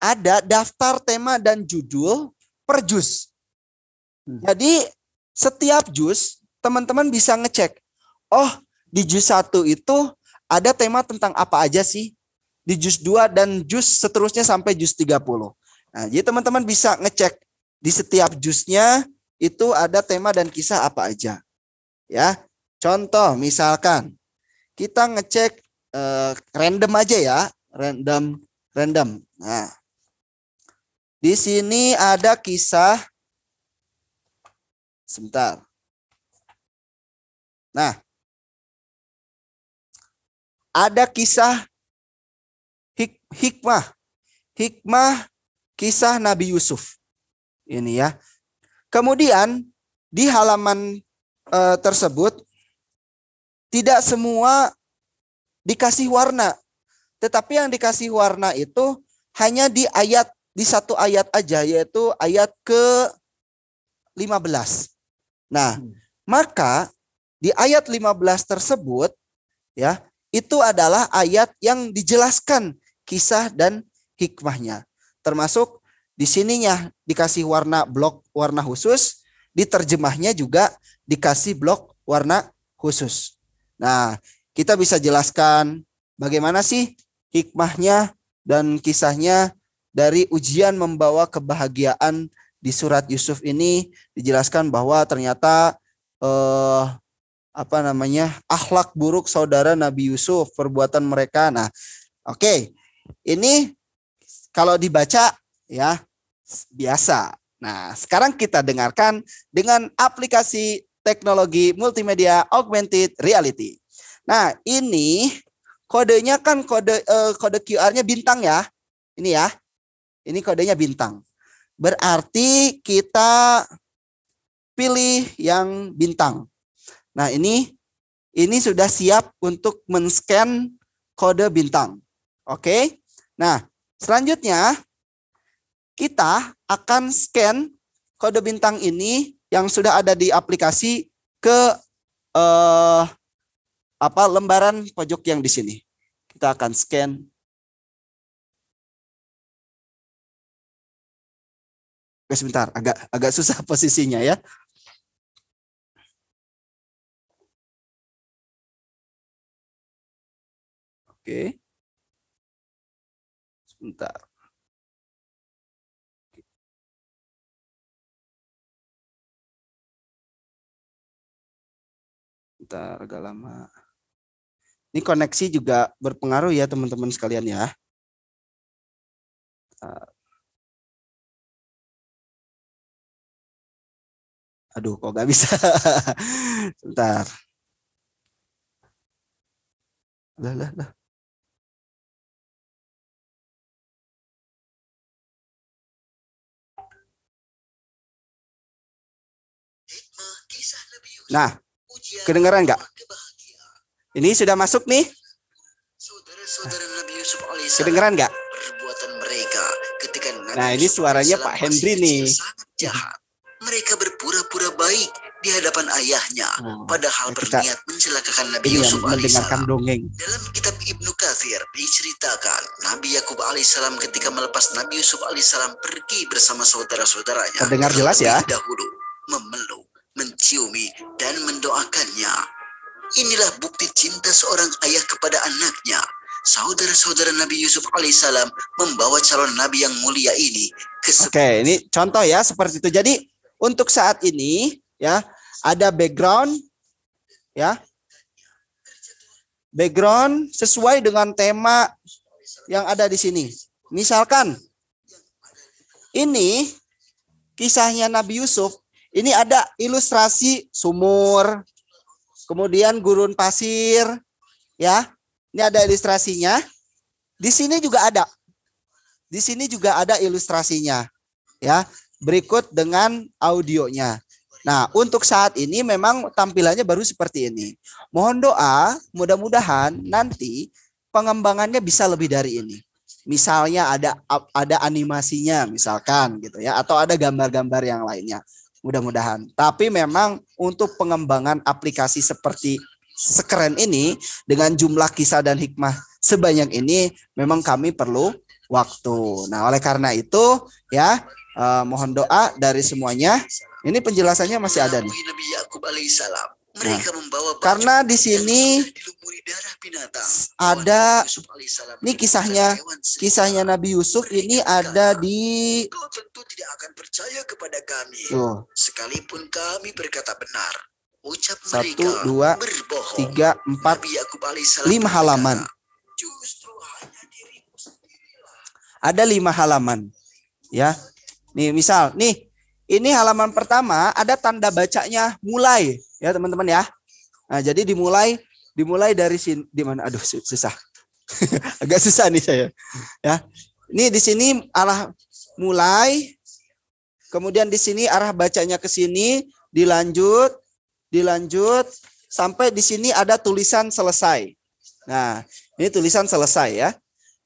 ada daftar tema dan judul per juz. Jadi setiap juz teman-teman bisa ngecek, oh di juz 1 itu ada tema tentang apa aja sih? Di juz 2 dan juz seterusnya sampai juz 30. Nah, jadi teman-teman bisa ngecek di setiap juznya itu ada tema dan kisah apa aja. Ya, contoh misalkan kita ngecek random aja ya, random. Nah, di sini ada kisah. Sebentar. Nah, ada kisah hikmah kisah Nabi Yusuf. Ini ya. Kemudian di halaman tersebut tidak semua dikasih warna. Tetapi yang dikasih warna itu hanya di satu ayat aja, yaitu ayat ke-15. Nah, maka di ayat 15 tersebut ya, itu adalah ayat yang dijelaskan kisah dan hikmahnya. Termasuk di sininya dikasih blok warna khusus, diterjemahnya juga dikasih blok warna khusus. Nah, kita bisa jelaskan bagaimana sih hikmahnya dan kisahnya dari ujian membawa kebahagiaan di surat Yusuf ini. Dijelaskan bahwa ternyata akhlak buruk saudara Nabi Yusuf, perbuatan mereka. Nah, oke. Ini kalau dibaca ya biasa. Nah, sekarang kita dengarkan dengan aplikasi teknologi multimedia augmented reality. Nah, ini kodenya kan kode QR-nya bintang ya. Ini ya. Ini kodenya bintang. Berarti kita pilih yang bintang. Nah, ini sudah siap untuk men-scan kode bintang. Oke. Nah, selanjutnya kita akan scan kode bintang ini yang sudah ada di aplikasi ke lembaran pojok yang di sini. Kita akan scan. Oke, sebentar, agak susah posisinya ya. Oke. Sebentar. Bentar, agak lama. Ini koneksi juga berpengaruh ya teman-teman sekalian ya. Aduh, kok nggak bisa. Sebentar. Lah. Nah, kedengaran nggak? Ini sudah masuk nih. Saudara-saudara Nabi Yusuf alaihissalam. Kedengaran nggak? Perbuatan mereka ketika Nabi Nah, ini suaranya Pak Hendri nih. Sangat jahat. Mereka berpura-pura baik di hadapan ayahnya, padahal berniat mencelakakan Nabi Yusuf alaihissalam. Dalam kitab Ibnu Katsir diceritakan Nabi Yakub alaihissalam ketika melepas Nabi Yusuf alaihissalam pergi bersama saudara-saudaranya. Terdengar jelas ya? Dahulu memeluk, menciumi dan mendoakannya. Inilah bukti cinta seorang ayah kepada anaknya. Saudara-saudara Nabi Yusuf alaihissalam membawa calon Nabi yang mulia ini ke Oke, ini contoh ya seperti itu. Jadi untuk saat ini ya ada background ya. Background sesuai dengan tema yang ada di sini. Misalkan ini kisahnya Nabi Yusuf, ini ada ilustrasi sumur, kemudian gurun pasir ya. Ini ada ilustrasinya. Di sini juga ada. Di sini juga ada ilustrasinya ya. Berikut dengan audionya. Nah, untuk saat ini memang tampilannya baru seperti ini. Mohon doa, mudah-mudahan nanti pengembangannya bisa lebih dari ini. Misalnya ada animasinya misalkan gitu ya, atau ada gambar-gambar yang lainnya. Mudah-mudahan. Tapi memang untuk pengembangan aplikasi seperti sekeren ini dengan jumlah kisah dan hikmah sebanyak ini memang kami perlu waktu. Nah, oleh karena itu ya mohon doa dari semuanya. Ini penjelasannya masih ada nih. Nabi Yakub alaihissalam. Mereka membawa karena di sini ada ini kisahnya Nabi Yusuf ini ada di. Kau tentu tidak akan percaya kepada kami. Sekalipun kami berkata benar. Ucap 1, mereka 2, 3, 4, 5 halaman. Justru hanya dirimu Ada 5 halaman. Ya. Nih misal, nih ini halaman pertama ada tanda bacanya mulai ya teman-teman ya. Nah, jadi dimulai dari sini di mana? Aduh susah. Agak susah nih saya. Ya. Ini di sini arah mulai, kemudian di sini arah bacanya ke sini, dilanjut sampai di sini ada tulisan selesai. Nah, ini tulisan selesai ya.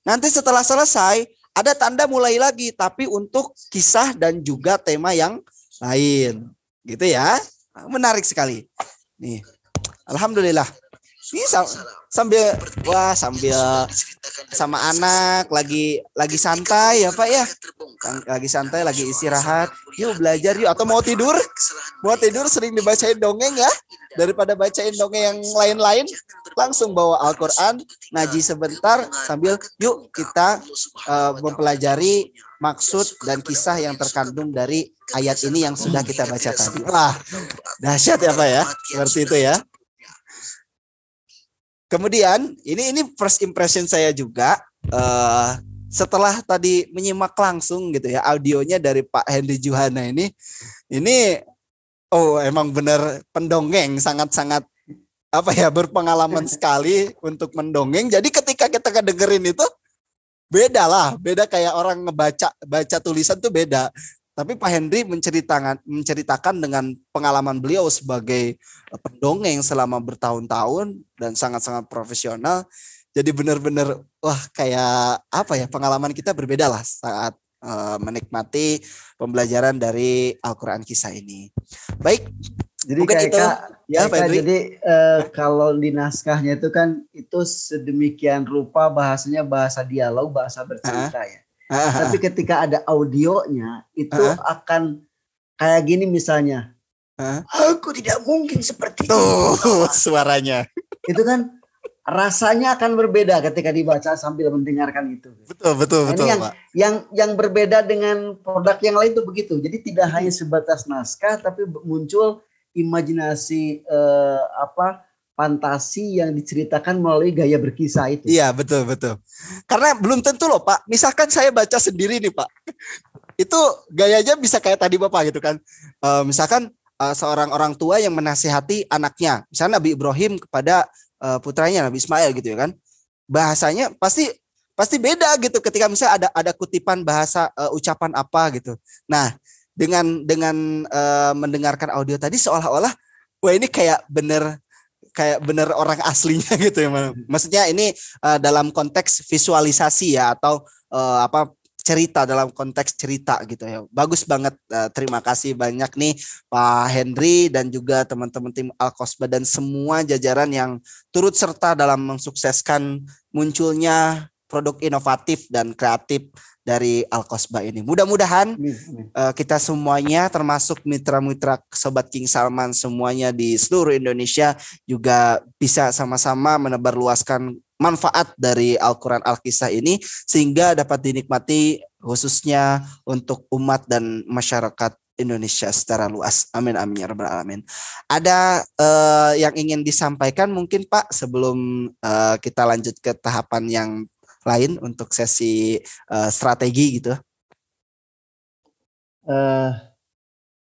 Nanti setelah selesai ada tanda mulai lagi, tapi untuk kisah dan juga tema yang lain, gitu ya. Menarik sekali. Nih, alhamdulillah. Ini sambil sama anak lagi santai ya Pak ya. Lagi santai, lagi istirahat. Yuk belajar yuk, atau mau tidur? Mau tidur sering dibacain dongeng ya. Daripada bacain dongeng yang lain-lain, langsung bawa Al-Qur'an, ngaji sebentar sambil yuk kita mempelajari maksud dan kisah yang terkandung dari ayat ini yang sudah kita baca tadi. Wah, dahsyat ya Pak ya. Seperti itu ya. Kemudian ini first impression saya juga setelah tadi menyimak langsung gitu ya audionya dari Pak Henry Juhana ini emang benar pendongeng, sangat-sangat berpengalaman sekali untuk mendongeng. Jadi ketika kita kedengerin itu beda kayak orang baca tulisan tuh beda. Tapi Pak Henry menceritakan dengan pengalaman beliau sebagai pendongeng selama bertahun-tahun dan sangat-sangat profesional. Jadi benar-benar kayak pengalaman kita berbeda lah saat menikmati pembelajaran dari Al-Qur'an Kisah ini. Baik, jadi mungkin itu ya Pak Henry. Jadi kalau di naskahnya itu kan itu sedemikian rupa bahasanya bahasa dialog, bahasa bercerita ya. Tapi ketika ada audionya itu akan kayak gini misalnya. Aku tidak mungkin seperti itu. Suaranya. Itu kan rasanya akan berbeda ketika dibaca sambil mendengarkan itu. Betul Pak. Yang berbeda dengan produk yang lain itu begitu. Jadi tidak hanya sebatas naskah tapi muncul imajinasi fantasi yang diceritakan melalui gaya berkisah itu. Iya, betul. Karena belum tentu loh Pak. Misalkan saya baca sendiri nih Pak. Itu gayanya bisa kayak tadi Bapak gitu kan. Misalkan seorang orang tua yang menasihati anaknya. Misalnya Nabi Ibrahim kepada putranya Nabi Ismail gitu ya kan. Bahasanya pasti beda gitu ketika misalnya ada kutipan bahasa ucapan apa gitu. Nah, dengan mendengarkan audio tadi seolah-olah ini kayak bener orang aslinya gitu ya. Maksudnya ini dalam konteks visualisasi ya atau cerita, dalam konteks cerita gitu ya. Bagus banget. Terima kasih banyak nih Pak Henry dan juga teman-teman tim Al-Qasbah dan semua jajaran yang turut serta dalam mensukseskan munculnya produk inovatif dan kreatif dari Al-Qasbah ini. Mudah-mudahan kita semuanya termasuk mitra-mitra Sobat King Salman semuanya di seluruh Indonesia juga bisa sama-sama menebarluaskan manfaat dari Al-Quran Al-Kisah ini sehingga dapat dinikmati khususnya untuk umat dan masyarakat Indonesia secara luas. Amin amin ya rabbal alamin. Ada yang ingin disampaikan mungkin Pak sebelum kita lanjut ke tahapan yang lain untuk sesi strategi gitu?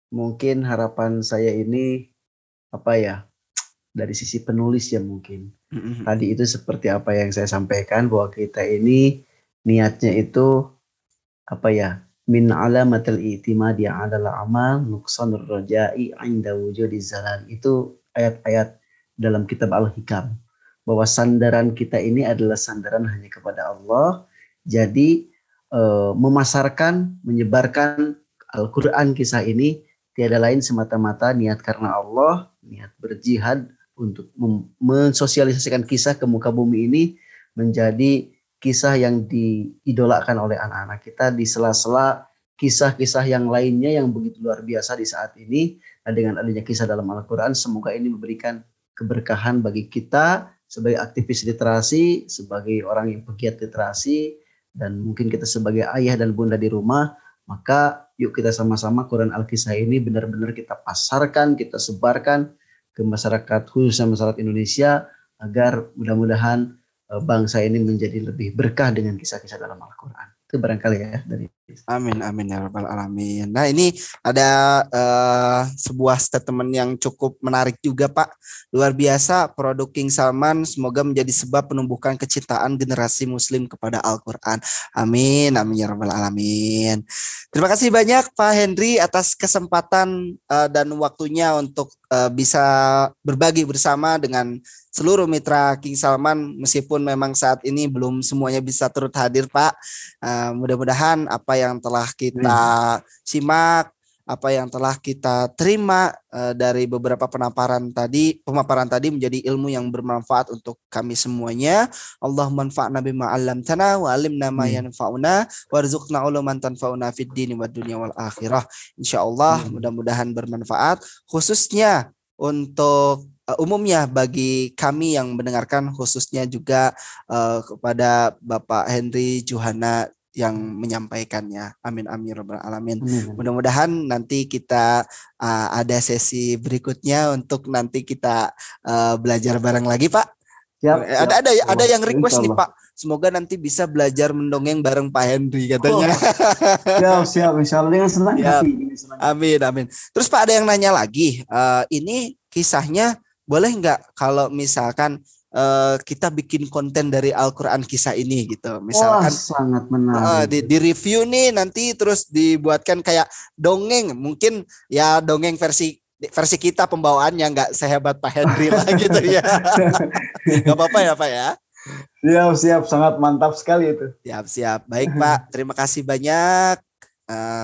Mungkin harapan saya ini dari sisi penulis ya mungkin. Tadi itu seperti apa yang saya sampaikan bahwa kita ini niatnya itu min alamatil i'timadi 'alal amal nuqsanur raja'i 'inda wujudiz zalal. Itu ayat-ayat dalam kitab Al-Hikam bahwa sandaran kita ini adalah sandaran hanya kepada Allah. Jadi memasarkan, menyebarkan Al-Quran Kisah ini tiada lain semata-mata niat karena Allah, niat berjihad untuk mensosialisasikan kisah ke muka bumi ini menjadi kisah yang diidolakan oleh anak-anak kita di sela-sela kisah-kisah yang lainnya yang begitu luar biasa di saat ini. Nah, dengan adanya kisah dalam Al-Quran, semoga ini memberikan keberkahan bagi kita sebagai aktivis literasi, sebagai orang yang pegiat literasi, dan mungkin kita sebagai ayah dan bunda di rumah. Maka yuk kita sama-sama Quran Al-Kisah ini benar-benar kita pasarkan, kita sebarkan ke masyarakat, khususnya masyarakat Indonesia, agar mudah-mudahan bangsa ini menjadi lebih berkah dengan kisah-kisah dalam Al-Quran. Itu barangkali ya dari. Amin amin ya rabbal alamin. Nah ini ada sebuah statement yang cukup menarik juga Pak. Luar biasa produk King Salman, semoga menjadi sebab penumbuhan kecintaan generasi muslim kepada Al-Quran. Amin amin ya rabbal alamin. Terima kasih banyak Pak Henry atas kesempatan dan waktunya untuk bisa berbagi bersama dengan seluruh mitra King Salman, meskipun memang saat ini belum semuanya bisa turut hadir Pak. Mudah-mudahan apa yang telah kita simak, apa yang telah kita terima dari beberapa pemaparan tadi menjadi ilmu yang bermanfaat untuk kami semuanya. Allahumma anfa'na bima 'allamtana wa 'allimna ma yanfa'una warzuqna uluman tanfa'una fid dini wad dunya wal akhirah. Insyaallah mudah-mudahan bermanfaat, khususnya untuk umumnya bagi kami yang mendengarkan, khususnya juga kepada Bapak Henry Johana yang menyampaikannya. Amin amin rabbal alamin. Mudah-mudahan nanti kita ada sesi berikutnya untuk nanti kita belajar bareng lagi Pak. Siap. Ada yang request nih Pak. Semoga nanti bisa belajar mendongeng bareng Pak Henry katanya. Siap insyaallah dengan senang hati. Amin amin. Terus Pak ada yang nanya lagi. Ini kisahnya boleh nggak kalau misalkan kita bikin konten dari Al-Quran kisah ini gitu, misalkan sangat menarik. Di review nih nanti terus dibuatkan kayak dongeng, mungkin ya dongeng versi kita pembawaannya nggak sehebat Pak Henry lah gitu ya. Nggak apa-apa ya Pak ya. Siap, sangat mantap sekali itu. Siap. Baik Pak, terima kasih banyak.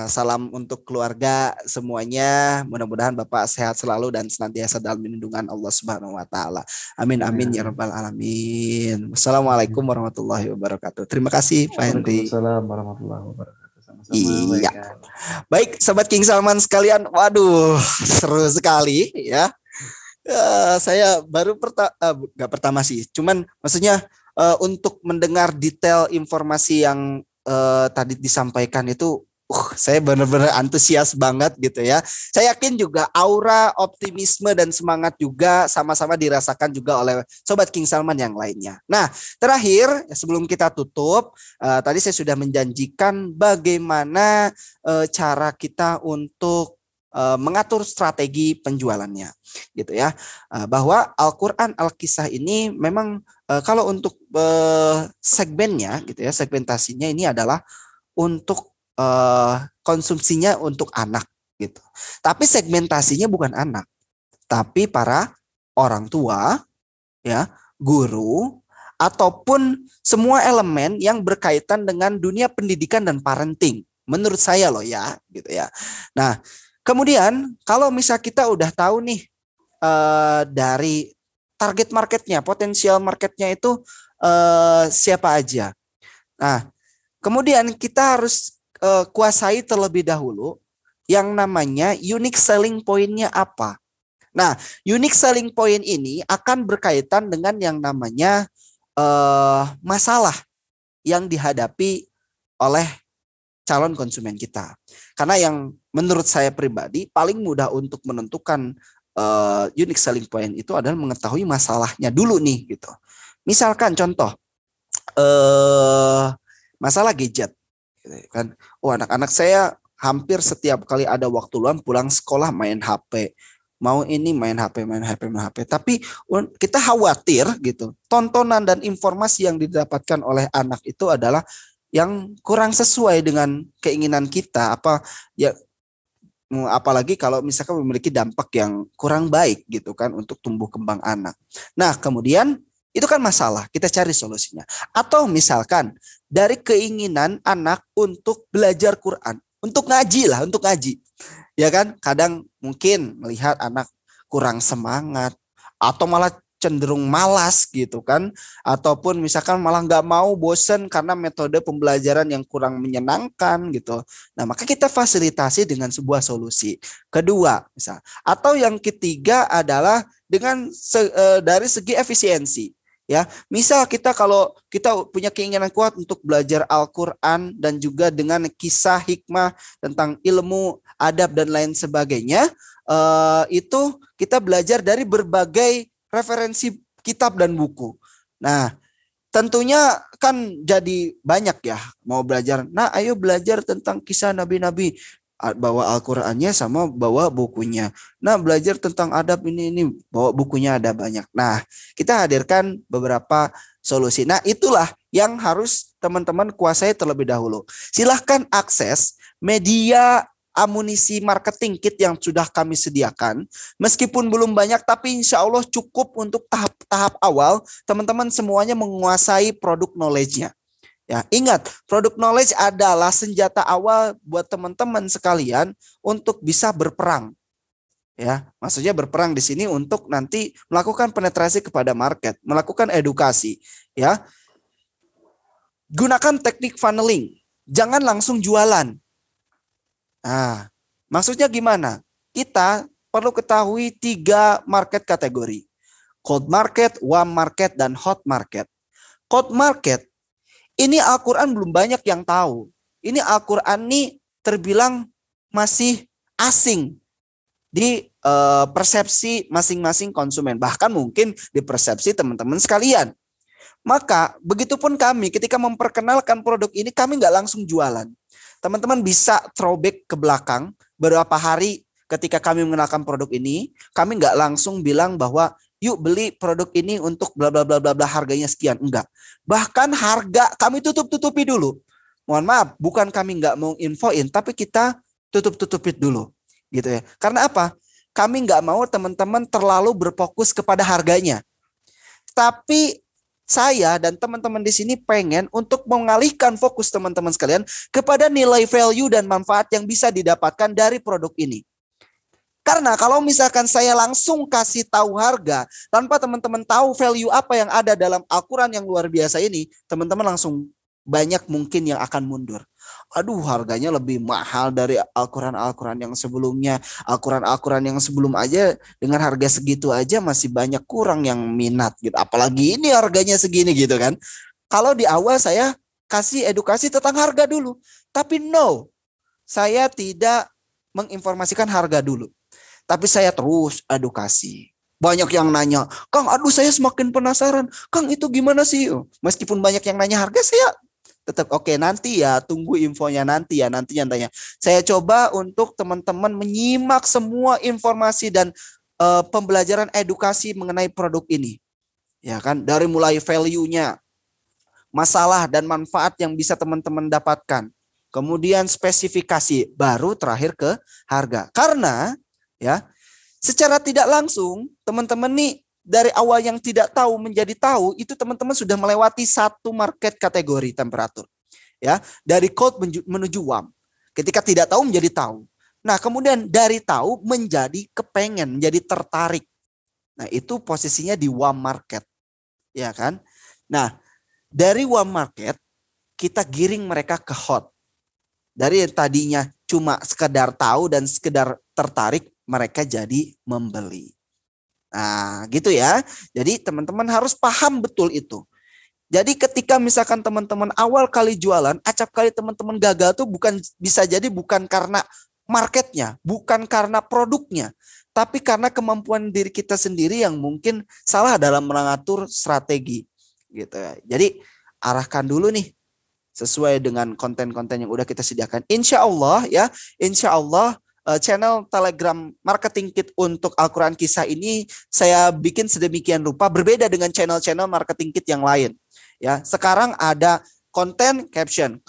Salam untuk keluarga semuanya. Mudah-mudahan Bapak sehat selalu dan senantiasa dalam lindungan Allah Subhanahu wa taala. Amin amin ya rabbal alamin. Wassalamualaikum warahmatullahi wabarakatuh. Terima kasih Pak Henry. Waalaikumsalam warahmatullahi wabarakatuh. Sama-sama. Iya. Baik Sobat King Salman sekalian, waduh seru sekali ya. Saya baru nggak pertama sih, cuman maksudnya untuk mendengar detail informasi yang tadi disampaikan itu saya benar-benar antusias banget gitu ya. Saya yakin juga aura optimisme dan semangat juga sama-sama dirasakan juga oleh Sobat King Salman yang lainnya. Nah, terakhir sebelum kita tutup, tadi saya sudah menjanjikan bagaimana cara kita untuk mengatur strategi penjualannya gitu ya. Bahwa Al-Quran Al-Kisah ini memang kalau untuk segmennya gitu ya, segmentasinya ini adalah untuk konsumsinya untuk anak gitu. Tapi segmentasinya bukan anak, tapi para orang tua, ya, guru, ataupun semua elemen yang berkaitan dengan dunia pendidikan dan parenting. Menurut saya loh ya, gitu ya. Nah, kemudian kalau misal kita udah tahu nih dari target marketnya, potensial marketnya itu siapa aja. Nah, kemudian kita harus kuasai terlebih dahulu yang namanya unique selling point-nya apa. Nah, unique selling point ini akan berkaitan dengan yang namanya masalah yang dihadapi oleh calon konsumen kita. Karena yang menurut saya pribadi paling mudah untuk menentukan unique selling point itu adalah mengetahui masalahnya dulu nih gitu. Misalkan contoh masalah gadget. Kan, anak-anak saya hampir setiap kali ada waktu luang pulang sekolah main HP, mau ini main HP. Tapi kita khawatir gitu, tontonan dan informasi yang didapatkan oleh anak itu adalah yang kurang sesuai dengan keinginan kita, apalagi kalau misalkan memiliki dampak yang kurang baik gitu kan untuk tumbuh kembang anak. Nah, kemudian itu kan masalah, kita cari solusinya. Atau misalkan dari keinginan anak untuk belajar Quran, untuk ngaji. Ya kan? Kadang mungkin melihat anak kurang semangat atau malah cenderung malas gitu kan. Ataupun misalkan malah nggak mau, bosen karena metode pembelajaran yang kurang menyenangkan gitu. Nah, maka kita fasilitasi dengan sebuah solusi. Kedua, misal. Atau yang ketiga adalah dengan dari segi efisiensi. Ya, misal kalau kita punya keinginan kuat untuk belajar Al-Quran dan juga dengan kisah hikmah tentang ilmu, adab dan lain sebagainya, itu kita belajar dari berbagai referensi kitab dan buku. Nah, tentunya kan jadi banyak ya mau belajar. Nah, ayo belajar tentang kisah nabi-nabi, bawa Al-Qur'annya sama bawa bukunya. Nah, belajar tentang adab ini bawa bukunya, ada banyak. Nah, kita hadirkan beberapa solusi. Nah, itulah yang harus teman-teman kuasai terlebih dahulu. Silahkan akses media amunisi marketing kit yang sudah kami sediakan. Meskipun belum banyak, tapi insya Allah cukup untuk tahap-tahap awal. Teman-teman semuanya menguasai produk knowledge-nya. Ya, ingat, produk knowledge adalah senjata awal buat teman-teman sekalian untuk bisa berperang. Ya, maksudnya berperang di sini untuk nanti melakukan penetrasi kepada market, melakukan edukasi. Ya, gunakan teknik funneling, jangan langsung jualan. Nah, maksudnya gimana? Kita perlu ketahui 3 market kategori. Cold market, warm market, dan hot market. Cold market, ini Al-Quran belum banyak yang tahu. Ini Al-Quran ini terbilang masih asing di persepsi masing-masing konsumen. Bahkan mungkin di persepsi teman-teman sekalian. Maka begitupun kami ketika memperkenalkan produk ini, kami nggak langsung jualan. Teman-teman bisa throwback ke belakang beberapa hari ketika kami mengenalkan produk ini, kami nggak langsung bilang bahwa yuk beli produk ini untuk bla bla bla bla bla harganya sekian, enggak. Bahkan harga kami tutupi dulu. Mohon maaf, bukan kami nggak mau infoin, tapi kita tutupin dulu, gitu ya. Karena apa? Kami nggak mau teman-teman terlalu berfokus kepada harganya. Tapi saya dan teman-teman di sini pengen untuk mengalihkan fokus teman-teman sekalian kepada nilai value dan manfaat yang bisa didapatkan dari produk ini. Karena kalau misalkan saya langsung kasih tahu harga tanpa teman-teman tahu value apa yang ada dalam Al-Quran yang luar biasa ini, teman-teman langsung banyak mungkin yang akan mundur. Aduh, harganya lebih mahal dari Al-Quran yang sebelumnya. Al-Quran yang sebelum aja dengan harga segitu aja masih banyak kurang yang minat gitu. Apalagi ini harganya segini gitu kan. Kalau di awal saya kasih edukasi tentang harga dulu. Tapi no, saya tidak menginformasikan harga dulu. Tapi saya terus edukasi. Banyak yang nanya, Kang, aduh saya semakin penasaran. Kang, itu gimana sih? Meskipun banyak yang nanya harga, saya tetap oke, nanti ya, tunggu infonya nanti ya, nanti yang tanya. Saya coba untuk teman-teman menyimak semua informasi dan pembelajaran edukasi mengenai produk ini. Ya kan, dari mulai value-nya, masalah dan manfaat yang bisa teman-teman dapatkan. Kemudian spesifikasi, baru terakhir ke harga. Karena ya, secara tidak langsung teman-teman nih dari awal yang tidak tahu menjadi tahu, itu teman-teman sudah melewati satu market kategori temperatur. Ya, dari cold menuju warm. Ketika tidak tahu menjadi tahu. Nah, kemudian dari tahu menjadi kepengen, menjadi tertarik. Nah, itu posisinya di warm market. Ya kan? Nah, dari warm market kita giring mereka ke hot. Dari yang tadinya cuma sekedar tahu dan sekedar tertarik, mereka jadi membeli. Nah, gitu ya. Jadi teman-teman harus paham betul itu. Jadi ketika misalkan teman-teman awal kali jualan, acap kali teman-teman gagal tuh bisa jadi bukan karena marketnya, bukan karena produknya, tapi karena kemampuan diri kita sendiri yang mungkin salah dalam mengatur strategi. Gitu ya. Jadi arahkan dulu nih sesuai dengan konten-konten yang udah kita sediakan. Insya Allah ya, insya Allah channel Telegram Marketing Kit untuk Al-Quran Kisah ini saya bikin sedemikian rupa berbeda dengan channel-channel Marketing Kit yang lain. Ya, sekarang ada konten caption.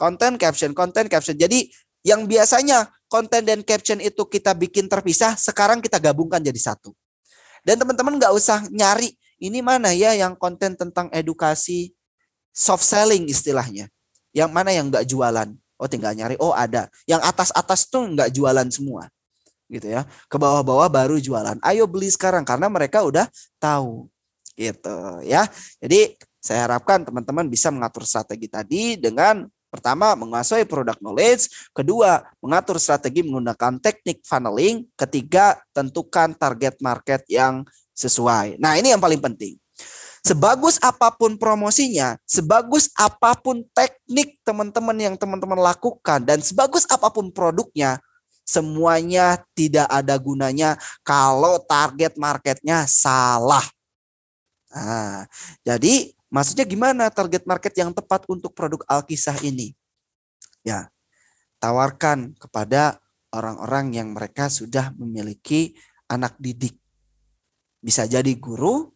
Jadi yang biasanya konten dan caption itu kita bikin terpisah, sekarang kita gabungkan jadi satu. Dan teman-teman nggak usah nyari ini mana ya yang konten tentang edukasi, soft selling istilahnya. Yang mana yang nggak jualan? Oh, tinggal nyari. Oh, ada. Yang atas-atas tuh nggak jualan semua. Gitu ya. Ke bawah-bawah baru jualan. Ayo beli sekarang karena mereka udah tahu. Gitu ya. Jadi saya harapkan teman-teman bisa mengatur strategi tadi dengan pertama menguasai product knowledge, kedua mengatur strategi menggunakan teknik funneling, ketiga tentukan target market yang sesuai. Nah, ini yang paling penting. Sebagus apapun promosinya, sebagus apapun teknik teman-teman yang teman-teman lakukan, dan sebagus apapun produknya, semuanya tidak ada gunanya kalau target marketnya salah. Nah, jadi Maksudnya gimana target market yang tepat untuk produk Alkisah ini? Ya, tawarkan kepada orang-orang yang mereka sudah memiliki anak didik. Bisa jadi guru,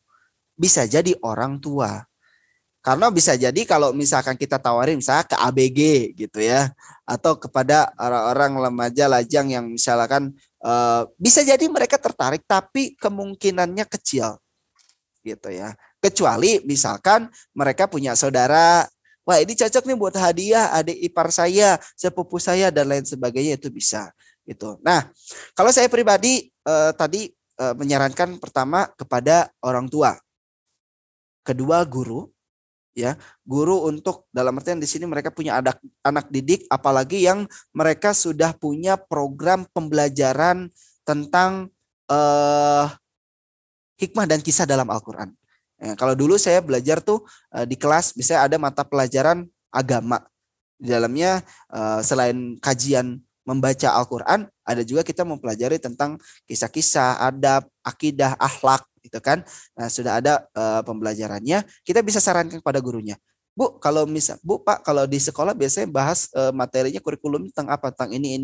bisa jadi orang tua. Karena bisa jadi kalau misalkan kita tawarin misalnya ke ABG gitu ya, atau kepada orang-orang remaja lajang yang misalkan bisa jadi mereka tertarik, tapi kemungkinannya kecil gitu ya. Kecuali misalkan mereka punya saudara, wah ini cocok nih buat hadiah adik ipar saya, sepupu saya dan lain sebagainya, itu bisa gitu. Nah, kalau saya pribadi tadi menyarankan pertama kepada orang tua, kedua guru. Ya, guru untuk dalam artian di sini mereka punya anak didik, apalagi yang mereka sudah punya program pembelajaran tentang hikmah dan kisah dalam Al-Quran. Ya, kalau dulu saya belajar tuh di kelas, misalnya ada mata pelajaran agama. Di dalamnya selain kajian membaca Al-Quran, ada juga kita mempelajari tentang kisah-kisah, adab, akidah, akhlak, gitu kan. Nah, sudah ada pembelajarannya, kita bisa sarankan kepada gurunya. Bu, kalau Bu, Pak, kalau di sekolah biasanya bahas materinya kurikulum tentang apa? Tentang ini.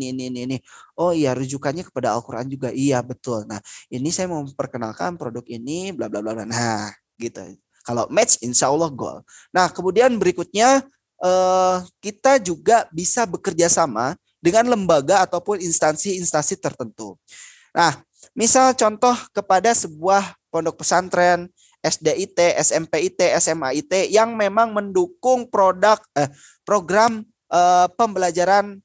Oh iya, rujukannya kepada Al-Quran juga. Iya, betul. Nah, ini saya mau memperkenalkan produk ini, bla bla bla. Nah, gitu. Kalau match, insya Allah goal. Nah, kemudian berikutnya kita juga bisa bekerja sama dengan lembaga ataupun instansi-instansi tertentu. Nah, misal contoh kepada sebuah pondok pesantren, SDIT, SMPIT, SMAIT yang memang mendukung program pembelajaran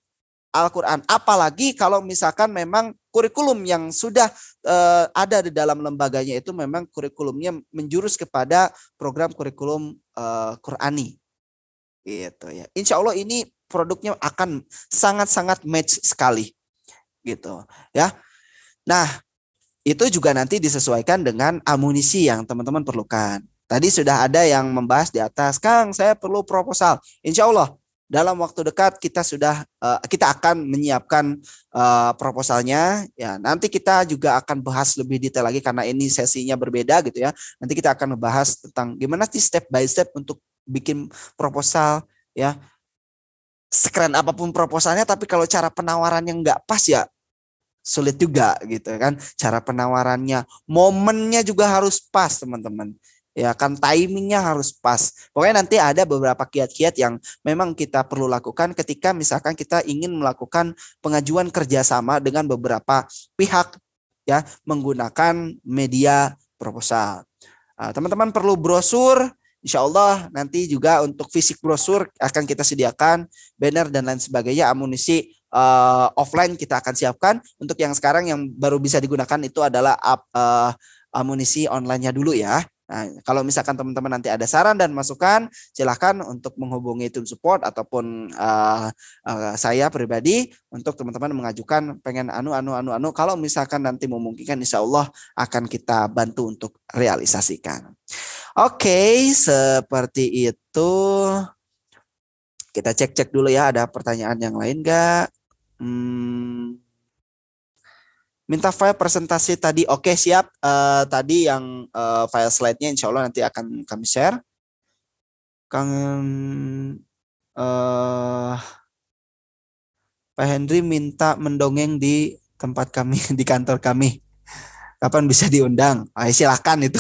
Al-Quran. Apalagi kalau misalkan memang kurikulum yang sudah ada di dalam lembaganya itu memang kurikulumnya menjurus kepada program kurikulum Qurani. Gitu ya. Insya Allah ini produknya akan sangat-sangat match sekali. Gitu ya. Nah, itu juga nanti disesuaikan dengan amunisi yang teman-teman perlukan. Tadi sudah ada yang membahas di atas, Kang, saya perlu proposal. Insya Allah dalam waktu dekat kita akan menyiapkan proposalnya. Ya, nanti kita juga akan bahas lebih detail lagi karena ini sesinya berbeda gitu ya. Nanti kita akan membahas tentang gimana sih step by step untuk bikin proposal ya. Sekeren apapun proposalnya, tapi kalau cara penawarannya nggak pas ya sulit juga gitu kan. Cara penawarannya, momennya juga harus pas teman-teman. Ya kan, timingnya harus pas. Pokoknya nanti ada beberapa kiat-kiat yang memang kita perlu lakukan ketika misalkan kita ingin melakukan pengajuan kerjasama dengan beberapa pihak ya menggunakan media proposal. Teman-teman perlu brosur. Insya Allah nanti juga untuk fisik brosur akan kita sediakan, banner dan lain sebagainya, amunisi offline kita akan siapkan. Untuk yang sekarang yang baru bisa digunakan itu adalah amunisi online-nya dulu ya. Nah, kalau misalkan teman-teman nanti ada saran dan masukan, silahkan untuk menghubungi tim support ataupun saya pribadi untuk teman-teman mengajukan pengen anu. Kalau misalkan nanti memungkinkan, insya Allah akan kita bantu untuk realisasikan. Oke, seperti itu. Kita cek dulu ya, ada pertanyaan yang lain nggak? Minta file presentasi tadi. Oke, siap. Tadi yang file slide-nya insya Allah nanti akan kami share. Pak Henry minta mendongeng di tempat kami, di kantor kami. Kapan bisa diundang? Silakan itu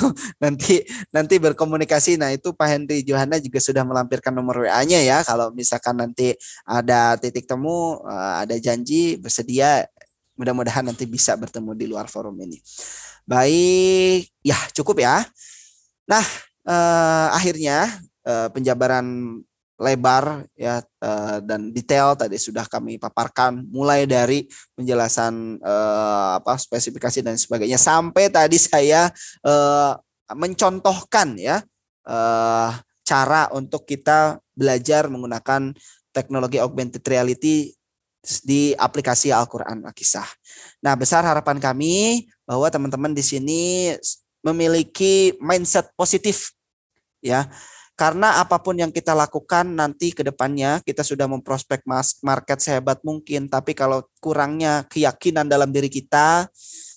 nanti berkomunikasi. Nah, itu Pak Henry Johana juga sudah melampirkan nomor WA-nya ya. Kalau misalkan nanti ada titik temu, ada janji bersedia, mudah-mudahan nanti bisa bertemu di luar forum ini. Baik, ya cukup ya. Nah, akhirnya penjabaran lebar ya dan detail tadi sudah kami paparkan, mulai dari penjelasan spesifikasi dan sebagainya sampai tadi saya mencontohkan ya cara untuk kita belajar menggunakan teknologi augmented reality di aplikasi Al-Quran Al-Kisah. Nah, besar harapan kami bahwa teman-teman di sini memiliki mindset positif ya. Karena apapun yang kita lakukan nanti ke depannya, kita sudah memprospek market sehebat mungkin, tapi kalau kurangnya keyakinan dalam diri kita,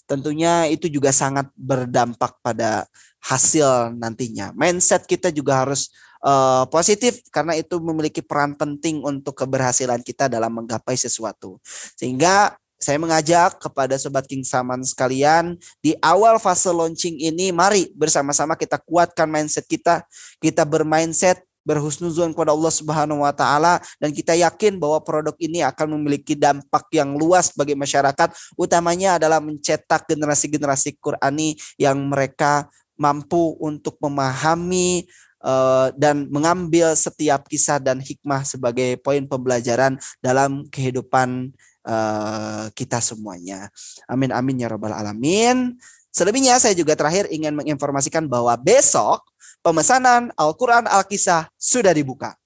tentunya itu juga sangat berdampak pada hasil nantinya. Mindset kita juga harus positif karena itu memiliki peran penting untuk keberhasilan kita dalam menggapai sesuatu. Sehingga saya mengajak kepada Sobat King Salman sekalian, di awal fase launching ini, mari bersama-sama kita kuatkan mindset kita. Kita bermindset, berhusnuzon kepada Allah Subhanahu wa Ta'ala, dan kita yakin bahwa produk ini akan memiliki dampak yang luas bagi masyarakat, utamanya adalah mencetak generasi-generasi Qurani yang mereka mampu untuk memahami dan mengambil setiap kisah dan hikmah sebagai poin pembelajaran dalam kehidupan kita semuanya. Amin amin ya rabbal alamin. Selebihnya saya juga terakhir ingin menginformasikan bahwa besok pemesanan Al-Quran Al-Kisah sudah dibuka.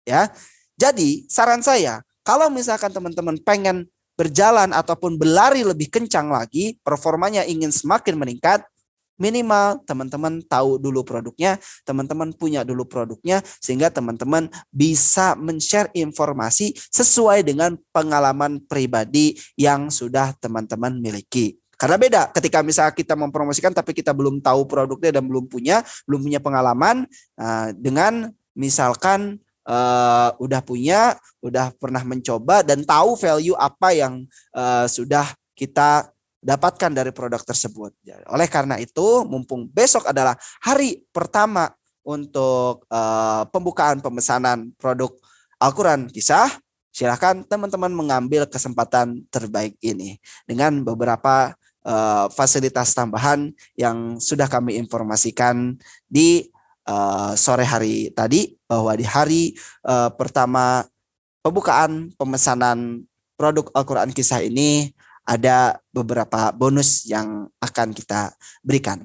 Ya, jadi saran saya, kalau misalkan teman-teman pengen berjalan ataupun berlari lebih kencang lagi, performanya ingin semakin meningkat, minimal teman-teman tahu dulu produknya, teman-teman punya dulu produknya, sehingga teman-teman bisa men-share informasi sesuai dengan pengalaman pribadi yang sudah teman-teman miliki. Karena beda ketika misalnya kita mempromosikan tapi kita belum tahu produknya dan belum punya pengalaman, dengan misalkan udah punya, udah pernah mencoba dan tahu value apa yang sudah kita dapatkan dari produk tersebut. Oleh karena itu, mumpung besok adalah hari pertama untuk pembukaan pemesanan produk Al-Quran Kisah, silakan teman-teman mengambil kesempatan terbaik ini dengan beberapa fasilitas tambahan yang sudah kami informasikan di sore hari tadi, bahwa di hari pertama pembukaan pemesanan produk Al-Quran Kisah ini ada beberapa bonus yang akan kita berikan.